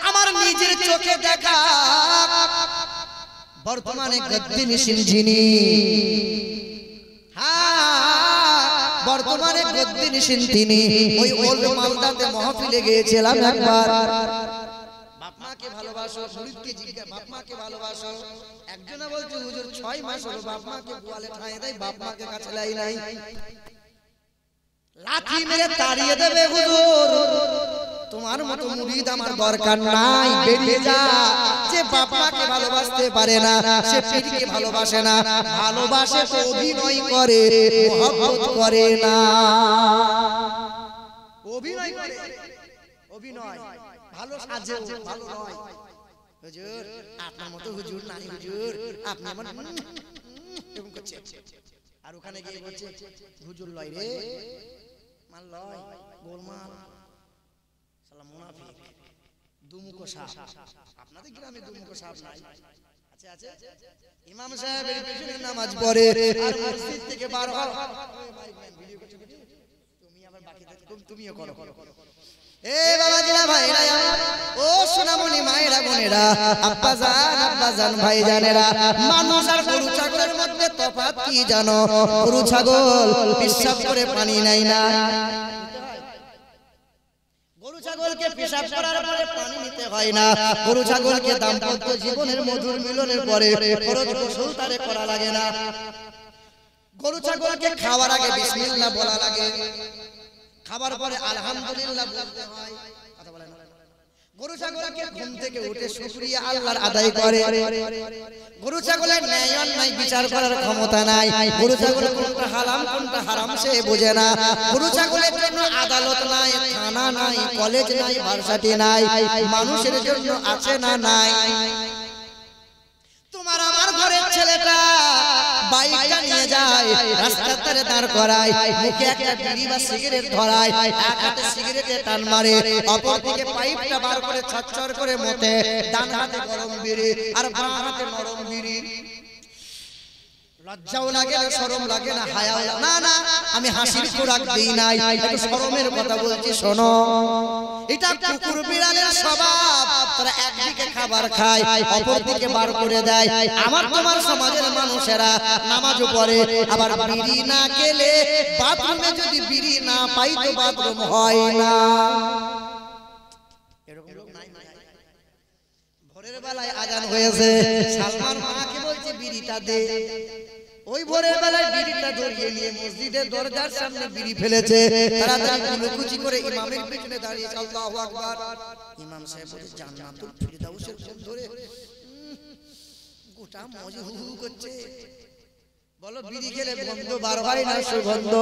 আমার, নিজের চোখে দেখা বর্তমানে গদ্দি নিশিন যিনি, বর্তমানে গদ্দি নিশিন তিনি, ওই ওল্ড মালদাতে মাহফিলে গিয়েছিলাম একবার। বাপ মাকে ভালোবাসো, মুরিদকে জিজ্ঞাসা বাপ মাকে ভালোবাসো। একজনে বলছে হুজুর 6 মাস হলো বাপ মাকে গোয়ালে ঠাঁই দেয়, বাপ মাকে কাছে লাই নাই। লাঠি মেরে তাড়িয়ে দেবে হুজুর, তোমার মতো মুরিদ আমার দরকার নাই, বেরিয়ে যা। যে বাপ মাকে ভালোবাসতে পারে না সে পীরকে ভালোবাসে না, ভালোবাসে তো অভিনয় করে, মহব্বত করে না। অভিনয় করে, অভিনয় ভালো সাজে, ভালো নয়। হুজুর আপনার মতো হুজুর নাই, হুজুর আপনি আমার এরকম করছে। আর ওখানে গিয়ে বলছে হুজুর লয় রে, মাল লয়, গোলমাল, সালা মুনাফিক, দুমুখো সাপ। আপনাদের গ্রামে দুমুখো সাপ নাই? আছে আছে। ইমাম সাহেবের পেছনে নামাজ পড়ে আর মসজিদ থেকে বার হয়, তুমি আবার বাকি তুমিও করো। এ বাবাজিরা ভাইরা, ও সোনামণি বোনেরা, আব্বাজান ভাইজানেরা, মানুষ আর গরু ছাগলের মধ্যে তফাৎ কি জানো? গরু ছাগল পেশাব করে পানি নেয় না, গরু ছাগলকে পেশাব করার পরে পানি নিতে হয় না, গরু ছাগলকে দাম্পত্য জীবনের মধুর মিলনের পরে খরচ গোসল তারে করা লাগে না, গরু ছাগলকে খাওয়ার আগে বিসমিল্লাহ বলা লাগে, খাবার পরে আলহামদুলিল্লাহ বলতে হয়। কথা বলেন না। গরু ছাগলকে ঘুম থেকে উঠে শুকরিয়া আল্লাহর আদায় করে। গরু ছাগলের ন্যায় অন্যায় বিচার করার ক্ষমতা নাই, গরু ছাগল কোনটা হারাম কোনটা হারাম সে বোঝে না, গরু ছাগলের জন্য আদালত নাই, থানা নাই, কলেজ নাই, ভার্সিটি নাই, মানুষের জন্য আছে না নাই? তোমার আমার ঘরের ছেলেটা বাইকটা নিয়ে যায়, রাস্তার ধারে দাঁড় করায়, মুখে একটা বিড়ি বা সিগারেট ধরায়, এক হাতে সিগারেটে টান মারে, অপর দিকে পাইপটা বার করে ছটছট করে মতে, ডান হাতে গরম বিড়ি আর বাঁ হাতে নরম বিড়ি। লজ্জাও লাগে না, শরম লাগে না, হায়াও না? না, আমি হাসির খোরাক দেই নাই, একটু শরমের কথা বলছি শোনো। এটা কুকুর বিড়ালের স্বভাব, তারা একদিকে খাবার খায় অপর দিকে বার করে দেয়। আমার তোমার সমাজের মানুষেরা নামাজও পড়ে, আবার বিড়ি না খেলে বাথরুমে যদি বিড়ি না পাই তো বাথরুম হয় না। এরকম লোক নাই? ভোরের বেলায় আজান হয়েছে, সালমান মাকে বলছে বিড়িটা দে, ওই ভোরের বেলায় বিড়িটা ধরিয়ে নিয়ে মসজিদের দরজার সামনে বিড়ি ফেলেছে, তাড়াতাড়ি কুলুকুচি করে ইমামের পিছনে দাঁড়িয়েছে, আল্লাহু আকবার। ইমাম সাহেব বলে জান্নাতুল ফিরদাউসের কোণ ধরে গোটা মজে হু হু করছে। বলো বিড়ি খেলে গন্ধ বার হয় না সুগন্ধ?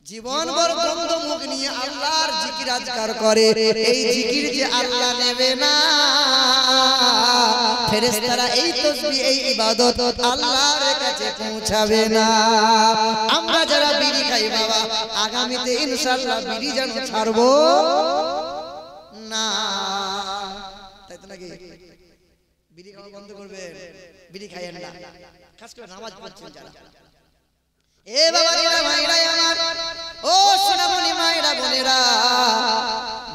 জীবন ভর গন্ধ মুখ নিয়ে আল্লাহর জিকির আজকার করে, এই জিকির যে আল্লাহ নেবে না, ফেরেশতারা এই তাসবিহ এই ইবাদত আল্লাহর কাছে পৌঁছাবে না। আমরা যারা বিড়ি খাই বাবা, আগামীতে ইনশাআল্লাহ বিড়ি যেন ছাড়বো না, তাই তো নাকি? বিড়ি খাওয়া বন্ধ করবে, বিড়ি খাইয়েন না, খাস করে নামাজ পড়ছেন যারা। এ বাবারা ভাইরা আমার, ও সোনামণি মায়েরা বোনেরা,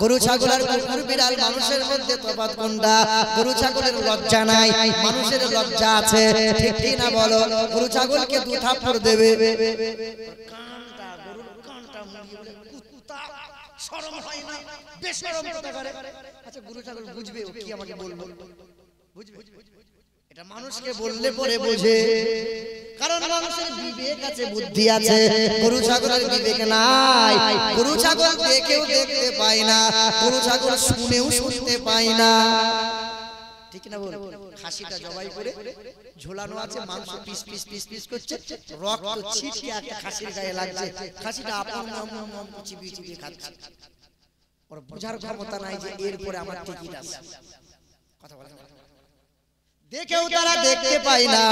গরু ছাগল আর কুকুর বিড়াল মানুষের মধ্যে তফাৎ কোনটা? গরু ছাগলের লজ্জা নাই, মানুষের লজ্জা আছে, ঠিক কি না বলো? গরু ছাগলকে দু থাপ্পড় দেবে, কানটা গরুর কানটা মুড়িয়ে বলে কুত্তা, শরম হয় না, বেশরম কথা করে। আচ্ছা গরু ছাগল বুঝবে ও কি আমাকে বলবো? বুঝবে? এটা মানুষকে বললে পরে বোঝে, কারণ মানুষের বিবেক আছে, বুদ্ধি আছে, গরু ছাগলের বিবেক নাই। গরু ছাগল দেখেও দেখতে পায় না, গরু ছাগল শুনেও শুনতে পায় না, ঠিক না বল? খাসিটা জবাই করে ঝোলানো আছে, মাংস পিস পিস পিস পিস করছে, রক্ত ছিটিয়ে একটা খাসির গায়ে লাগছে, খাসিটা আপন নাম চিবিয়ে চিবিয়ে খাচ্ছে। ওর বোঝার ক্ষমতা নাই যে এরপরে আমার টিকিট আছে। কথা বলা দেখেও তারা দেখতে পায় না,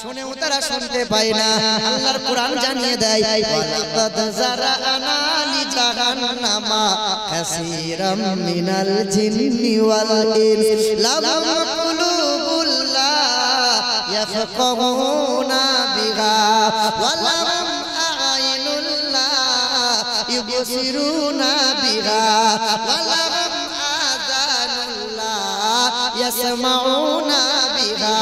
শুনেও তারা শুনতে পায় না। আল্লাহর কোরআন জানিয়ে দেয়, ওয়ালাকাদ যারানা লি জাহান্নামা কাসীরাম মিনাল জিন্নি ওয়াল ইনস লাহুম কুলুবুল লা ইয়াফকাহুনা বিহা ওয়া লাহুম আ'ইনুল লা ইউবসিরুনা বিহা ওয়া লাহুম আযানুল লা ইয়াসমাউনা বিহা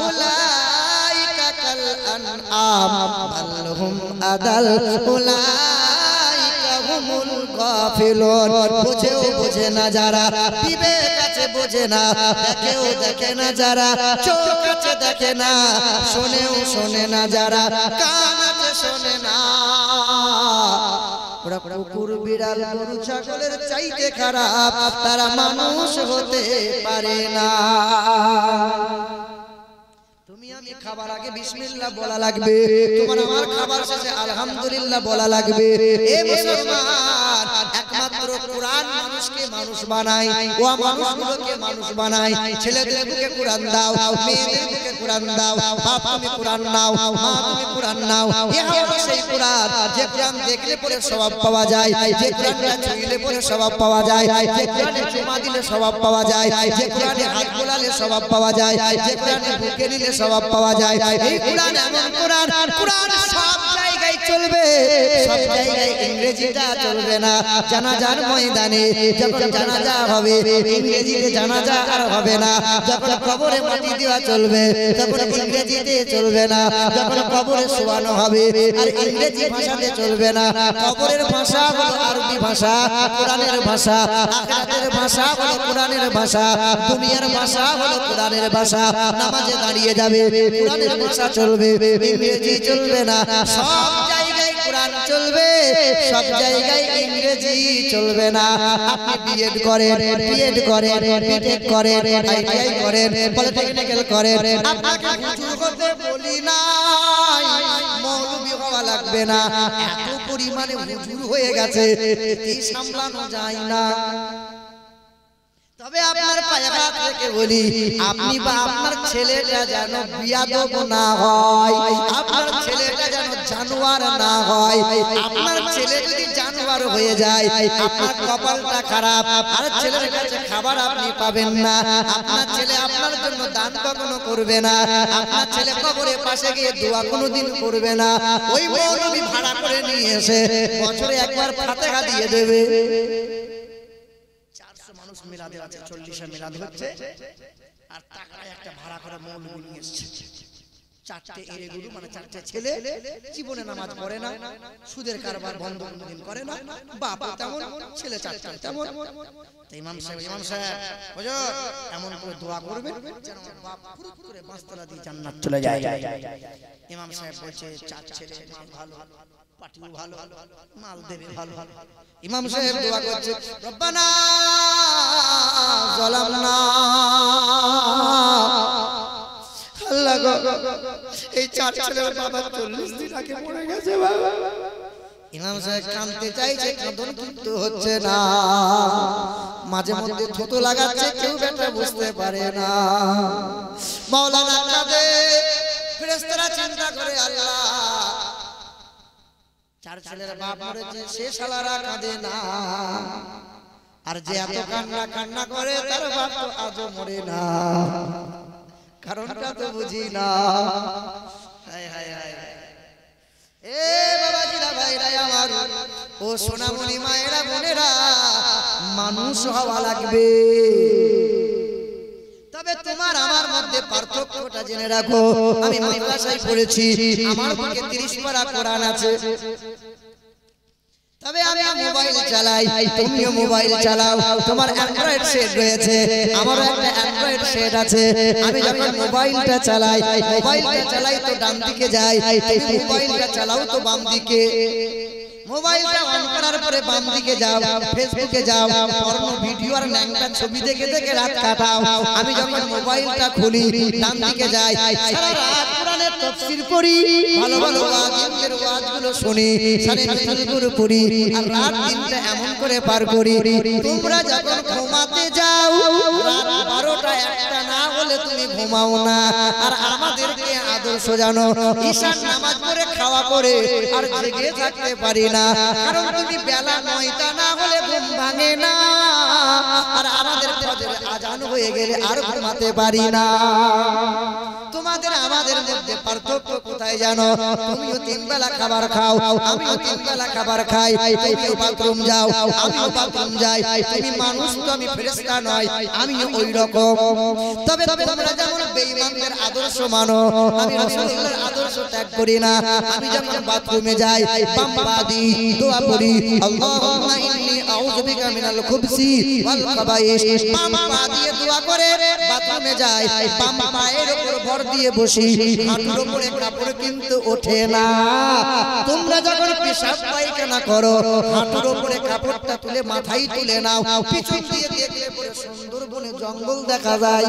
উলাইকা কাল আনআম বাল হুম আদাল উলাইকা হুমুল গাফিলুন। বুঝেও বোঝে না যারা, বিবেক আছে বোঝে না, দেখেও দেখে না যারা, চোখ আছে দেখে না, শোনেও শোনে না যারা, কান আছে শোনে না, ওরা কুকুর বিড়াল গরু ছাগলের চাইতে খারাপ, তারা মানুষ হতে পারে না। তুমি আমি খাবার আগে বিসমিল্লাহ বলা লাগবে, তোমার আমার খাবার শেষে আলহামদুলিল্লাহ বলা লাগবে। এ মুসলমান, একমাত্র কোরআন মানুষকে মানুষ বানায়, ও মানুষগুলোকে মানুষ বানায়। ছেলেদের বুকে কোরআন দাও, মেয়েদের বুকে কোরআন দাও, বাপ তুমি কোরআন নাও, মা তুমি কোরআন নাও। এ হলো সেই কোরআন, যে কোরআন দেখলে পরে সওয়াব পাওয়া যায়, যে কোরআনটা ছুঁইলে পরে সওয়াব পাওয়া যায়, যে কোরআনে চুমা দিলে সওয়াব পাওয়া যায়, যে কোরআনে হাত বোলালে সওয়াব পাওয়া যায়, যে কোরআনে বুকে নিলে সওয়াব পাওয়া যায়। এই কোরআন এমন কোরআন, কোরআন সব জায়গায় চলবে, সব জায়গায় ইংরেজিটা চলবে না। জানাজার ময়দানে যখন জানাজা হবে ইংরেজিতে জানাজা আর হবে না। যখন কবরে মাটি দেওয়া চলবে তখন ইংরেজিতে চলবে না। যখন কবরে শোয়ানো হবে আর ইংরেজি ভাষাতে চলবে না। কবরের ভাষা হলো আরবি ভাষা, কোরআনের ভাষা, আখিরাতের ভাষা হলো কোরআনের ভাষা, দুনিয়ার ভাষা হলো কোরআনের ভাষা। নামাজে দাঁড়িয়ে যাবে কোরআনের ভাষা চলবে, ইংরেজি চলবে না। সব জায়গায় কোরআন চলবে, সব জায়গায় ইংরেজি চলবে না। আপনি বিএড করেন, বিএড করেন, বিটেক করেন, আইটিআই করেন, পলিটেকনিক্যাল করেন, আপনাকে হুজুর হতে বলি না, মৌলবি হওয়া লাগবে না। এত পরিমাণে হুজুর হয়ে গেছে এটি সামলানো যায় না। তবে আপনার পায়ে হাত রেখে বলি, আপনি বা আপনার ছেলেটা যেন বিয়াদব না হয়, আপনার ছেলেটা যেন জানোয়ার না হয়। আপনার ছেলে যদি জানোয়ার হয়ে যায় আপনার কপালটা খারাপ, আর ছেলের কাছে খাবার আপনি পাবেন না। আপনার ছেলে আপনার জন্য দান কখনো করবে না, আপনার ছেলে কবরের পাশে গিয়ে দোয়া কোনোদিন করবে না। ওই মৌলবি ভাড়া করে নিয়ে এসে বছরে একবার ফাতিহা দিয়ে দেবে। মানুষ মিলাদে আছে, 40 মিলাদ হচ্ছে, আর টাকায় একটা ভাড়া করে মৌলবি নিয়ে এসেছে। 4টে এরেগুলো মানে 4টে ছেলে, জীবনে নামাজ পড়ে না, সুদের কারবার বন্ধ কোনদিন করে না, বাপ তেমন, ছেলে 4টা তেমন। ইমাম সাহেব হুজুর এমন করে দোয়া করবে যেন আমার বাপ ফুরুত করে মাসতলা দিয়ে জান্নাত চলে যায়। ইমাম সাহেব বলছে 4 ছেলে মাল ভালো, পাটিও ভালো, মাল দেবে ভালো। ইমাম সাহেব দোয়া করছে, রব্বানা যালামনা, আল্লাহ গো এই 4 ছেলের বাবা 40 দিন আগে মরে গেছে বাবা। ইমাম সাহেব কাঁদতে চাইছে, কাঁদন কিন্তু হচ্ছে না। মাঝে মধ্যে থুতু লাগাচ্ছে, কেউ বেটা বুঝতে পারে না। মাওলানা কাঁদে, ফেরেশতারা চিন্তা করে আল্লাহ 4 ছেলের বাপ মরেছে, সে শালারা কাঁদে না। আর যে এত কান্না করে তার বাপ তো আজও মরে না, কারণটা তো বুঝি না। হায় হায় হায়, এ বাবাজিরা ভাইরা আমার, ও সোনামণি মায়েরা বোনেরা, মানুষ হওয়া লাগবে। তবে তোমার আমার মধ্যে পার্থক্যটা জেনে রাখো। আমি মাদ্রাসায় পড়েছি, আমার বুকে 30 পারা কোরআন আছে। তবে আমি মোবাইল চালাই, তুমিও মোবাইল চালাও, তোমার অ্যান্ড্রয়েড সেট রয়েছে, আমারও একটা অ্যান্ড্রয়েড সেট আছে। আমি যখন মোবাইলটা চালাই তো ডান দিকে যাই, তুমি মোবাইলটা চালাও তো বাম দিকে। মোবাইলটা অন করার পরে বাম দিকে যাও, ফেসবুকে যাও, পর্নো ভিডিও আর ন্যাংটা ছবি দেখে দেখে রাত কাটাও। আমি যখন মোবাইলটা খুলি ডান দিকে যাই, সারা রাত কোরআনের তাফসীর পড়ি, ভালো ভালো ওয়াজের ওয়াজগুলো শুনি, সারে মিলাদগুলো পড়ি, আর রাত দিনটা এমন করে পার করি। তোমরা যখন ঘুমাতে যাও রাত 12টা 1টা না হলে তুমি ঘুমাও না। আর আমাদেরকে আদর্শ জানো, ঈশার নামাজ পড়ে খাওয়া করে আর জেগে থাকতে পারি না, কারণ তুমি বেলা 9টা না হলে ঘুম ভাঙে না। আর আমাদের ফজরের আজান হয়ে গেলে আর ঘুমাতে পারি না। তোমাদের আমাদের মধ্যে পার্থক্য কোথায় জানো? তুমিও 3 বেলা খাবার খাও, আমিও 3 বেলা খাবার খাই। তুমিও বাথরুম যাও, আমিও বাথরুম যাই। তুমি মানুষ তো, আমি ফেরেশতা নই, আমিও ওই রকম। তবে তোমরা যেমন বেঈমানদের আদর্শ মানো, আমি রাসূলুল্লাহর আদর্শ ত্যাগ করি না। আমি যখন বাথরুমে যাই বাম পা দিয়ে দোয়া করি, আল্লাহুম্মা ইন্নী আউযু বিকা মিনাল খুবসি ওয়াল খাবাইস। বাম পা দিয়ে দোয়া করে বাথরুমে যাই, বাম পায়ের উপর ভর দিয়ে বসি, হাঁটুর উপরে কাপড় কিন্তু ওঠে না। তোমরা যখন পেশাব পায়খানা করো হাঁটুর উপরে কাপড়টা তুলে মাথায় তুলে নাও, পিছন দিয়ে দেখলে পরে সুন্দরবনে জঙ্গল দেখা যায়।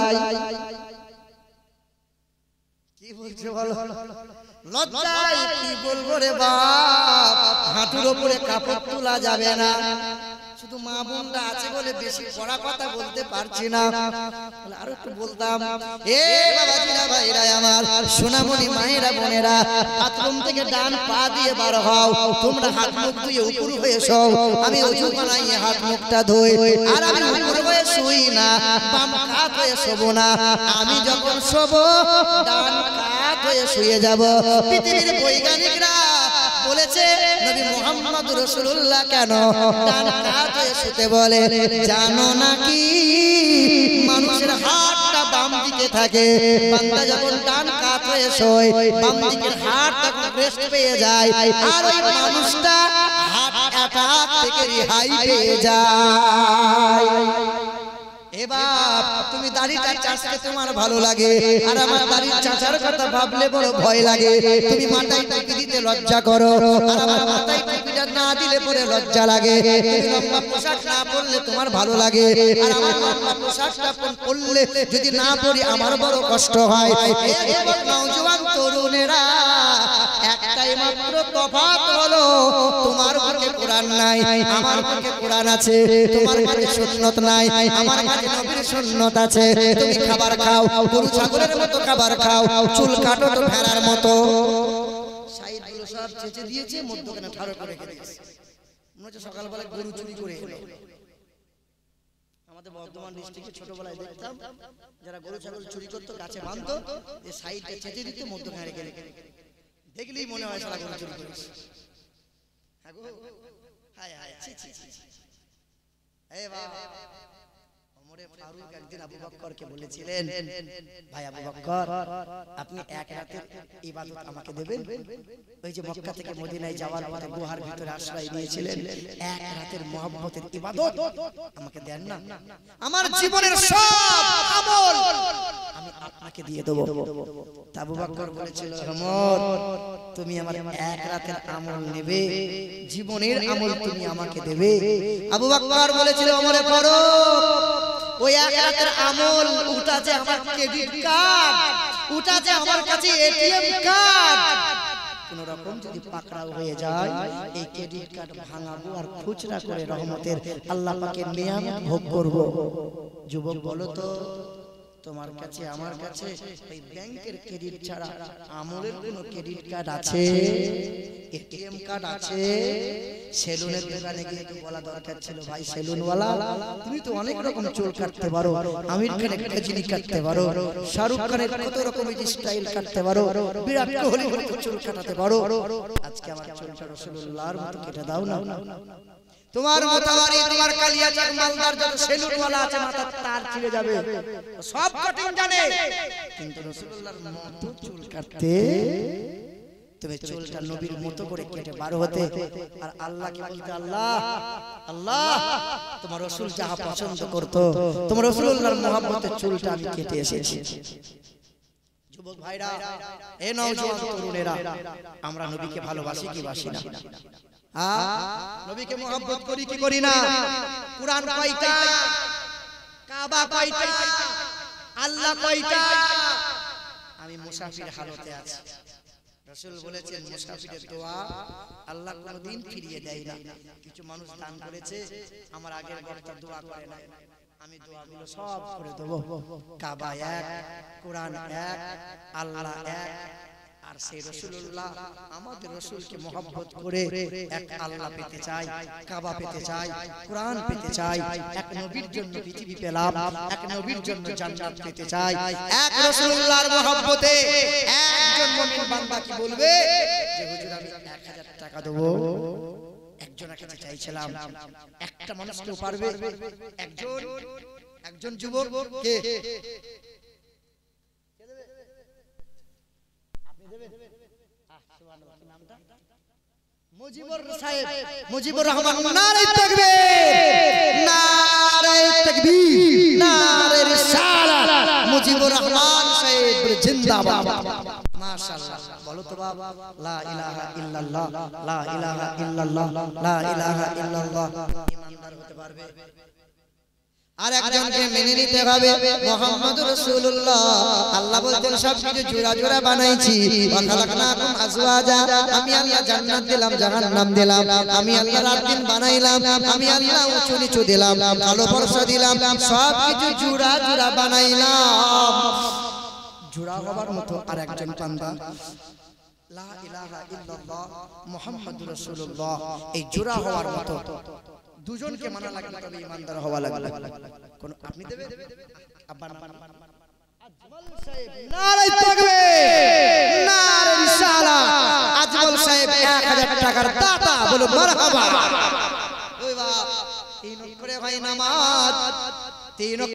কি বলছো বলো? লজ্জায় কি বলবো রে বাপ, হাঁটুর উপরে কাপড় তোলা যাবে না। শুধু মা বোনরা আছে বলে বেশি পড়া কথা বলতে পারছি না, আর একটু বলতাম। এ বাবাজিরা ভাইরা আমার, সোনামণি মায়েরা বোনেরা, বাথরুম থেকে ডান পা দিয়ে বার হও। তোমরা হাত মুখ ধুয়ে উপর হয়ে শোও, আমি ওযু বানাইয়ে হাত মুখটা ধুই। আর আমি উপর হয়ে শুই না, বাম কাত হয়ে শোবো না। আমি যখন শোবো ডান কাত হয়ে শুয়ে যাব। পৃথিবীর বৈজ্ঞানিকরা বলেছে নবী মুহাম্মদ রাসূলুল্লাহ কেন ডান কাত হয়ে শুতে বলে, জানো নাকি মানুষের হাতটা বাম দিকে থাকে, বান্দা যখন ডান কাত হয়ে শোয় বাম দিকের হাত তখন রেস্ট পেয়ে যায়, আর ওই মানুষটা হার্ট অ্যাটাক থেকে রেহাই পেয়ে যায়। এবার তুমি দাড়িটা চাচতে তোমার ভালো লাগে, আর আমার দাড়ির চাচার কথা ভাবলে বড় ভয় লাগে। তুমি মাথায় টুপি দিতে লজ্জা করো, আর আমার মাথায় টুপিটা না দিলে পরে লজ্জা লাগে। তুমি লম্বা পোশাক না পরলে তোমার ভালো লাগে, আর আমার লম্বা পোশাকটা পরলে যদি না পরি আমার বড় কষ্ট হয়। এই যুবক নওজোয়ান তরুণেরা, একটাই মাত্র তফাৎ হলো তোমার বুকে কোরআন নাই, আমার বুকে কোরআন আছে। তোমার মাঝে সুন্নাত নাই, আমার মাঝে নবীর সুন্নাত আছে। তুমি খাবার খাও গরু ছাগলের মতো খাবার খাও, চুল কাটো তো ভেড়ার মতো। সাইডগুলো সব চেঁচে দিয়েছে, মধ্যখানে ঠাড়ো করে রেখে দিয়েছে। মনে হচ্ছে সকালবেলা গরু চুরি করে এলো। আমাদের বর্ধমান ডিস্ট্রিক্টে ছোটবেলায় দেখতাম যারা গরু ছাগল চুরি করতো গাছে বাঁধতো, এই সাইডটা চেঁচে দিত, মধ্যখানে রেখে রেখে দেখলেই মনে হয় সারা গরু চুরি করেছে। হায় হায় ছি ছি ছি। এ বাবা, ওমরে ফারুক একদিন আবু বকরকে বলেছিলেন, ভাই আবু বকর, আপনি এক রাতের ইবাদত আমাকে দেবেন? ওই যে মক্কা থেকে মদিনায় যাওয়ার পথে গুহার ভিতরে আশ্রয় নিয়েছিলেন, এক রাতের মহব্বতের ইবাদত আমাকে দেন না? আমার জীবনের সব আমল আমি আপনাকে দিয়ে দেব। আবু বকর বলেছিল, ওমর, তুমি আমার এক রাতের আমল নেবে, জীবনের আমল তুমি আমাকে দেবে? আবু বকর বলেছিল, ওমরে ফারুক, ওই এক রাতের আমল ওটা যে আমার ক্রেডিট কার্ড, ওটা যে আমার কাছে এটিএম কার্ড, কোন রকম যদি পাকড়াও হয়ে যায় এই ক্রেডিট কার্ড ভাঙাবো আর খুচরা করে রহমতের আল্লাহ পাকের নিয়ামত ভোগ করব। যুবক বলো তো, তোমার কাছে আমার কাছে ওই ব্যাংকের ক্রেডিট ছাড়া আমলের কোনো ক্রেডিট কার্ড আছে? এটিএম কার্ড আছে? সেলুনের দোকানে গিয়ে তো বলা দরকার ছিল, ভাই সেলুনওয়ালা, তুমি তো অনেক রকম চুল কাটতে পারো, আমির খানের কাজলি কাটতে পারো, শাহরুখ খানের কত রকমের স্টাইল কাটতে পারো, বিরাট কোহলির মতো চুল কাটাতে পারো, আজকে আমার চুলটা রাসূলুল্লাহর মতো কেটে দাও না। তোমার মাথাবাড়ি, তোমার কালিয়াচক মালদার যত সেলুনওয়ালা আছে মাথার তার ছিঁড়ে যাবে, সব কাটিং জানে, কিন্তু রাসূলুল্লাহর মতো চুল কাটতে তুমি চুলটা নবীর মতো করে কেটে বার হতে, আর আল্লাহকে বলতে, আল্লাহ আল্লাহ, তোমার রাসূল যাহা পছন্দ করতো, তোমার রাসূলুল্লাহর মহব্বতের চুলটা আমি কেটে এসেছি। যুবক ভাইরা, এ নওজোয়ান তরুণেরা, আমরা নবীকে ভালোবাসি কি বাসি না? নবীকে মহব্বত করি কি করি না? কুরআন কয়টা? কাবা কয়টা? আল্লাহ কয়টা? আমি মুসাফির হালতে আছি। রাসূল বলেছেন, মুসাফিরের দোয়া আল্লাহ কোনদিন ফিরিয়ে দেয় না। কিছু মানুষ দান করেছে, আমার আগের বক্তা দোয়া করে না, আমি দোয়াগুলো সব করে দেব। কাবা এক, কুরআন এক, আল্লাহ এক, আর সেই রাসূলুল্লাহ আমাদের রাসূলকে মহব্বত করে এক আল্লাহ পেতে চাই, কাবা পেতে চাই, কুরআন পেতে চাই, এক নবীর জন্য পৃথিবী পেলাম, এক নবীর জন্য জান্নাত পেতে চাই। এক রাসূলুল্লাহর মহব্বতে একজন মুমিন বান্দা কি বলবে যে হুজুর আমি 1000 টাকা দেব? একজনের কাছে চাইছিলাম, একটা মানুষ কেউ পারবে? একজন যুবক কে মুজিবুর সাহেব, মুজিবুর রহমান, নারে তাকবীর, নারে তাকবীর, নারে রিসালাত, মুজিবুর রহমান সাহেব জিন্দাবাদ। মাশাআল্লাহ, বলো তো বাবা, লা ইলাহা ইল্লাল্লাহ, লা ইলাহা ইল্লাল্লাহ, লা ইলাহা ইল্লাল্লাহ। ঈমানদার হতে পারবে? আর একজনকে মেনে নিতে হবে, মুহাম্মদুর রাসূলুল্লাহ। আল্লাহ বলতেন সবকিছু জোড়া জোড়া বানাইছি, ওয়া খালাকনাকুম আজওয়াজা, আমি আল্লাহ জান্নাত দিলাম, জাহান্নাম দিলাম, আমি আল্লাহ রাত দিন বানাইলাম, আমি আল্লাহ উঁচু নিচু দিলাম, কালো বর্ষা দিলাম, সবকিছু জোড়া জোড়া বানাইলাম। জোড়া হবার মতো আর একজন বান্দা, লা ইলাহা ইল্লাল্লাহ মুহাম্মাদুর রাসূলুল্লাহ, এই জোড়া হওয়ার মতো দুজনকে মানা লাগবে, তবে ইমানদার হওয়া লাগবে। কোন আপনি দেবে? আব্বা নাম আজমল সাহেব, নারে তাকবীর, নারে রিসালাত। আজমল সাহেব 1000 1000 টাকার দাতা বলো মারহাবা। ওই বাপ 3 করে ভাই নামাজ 3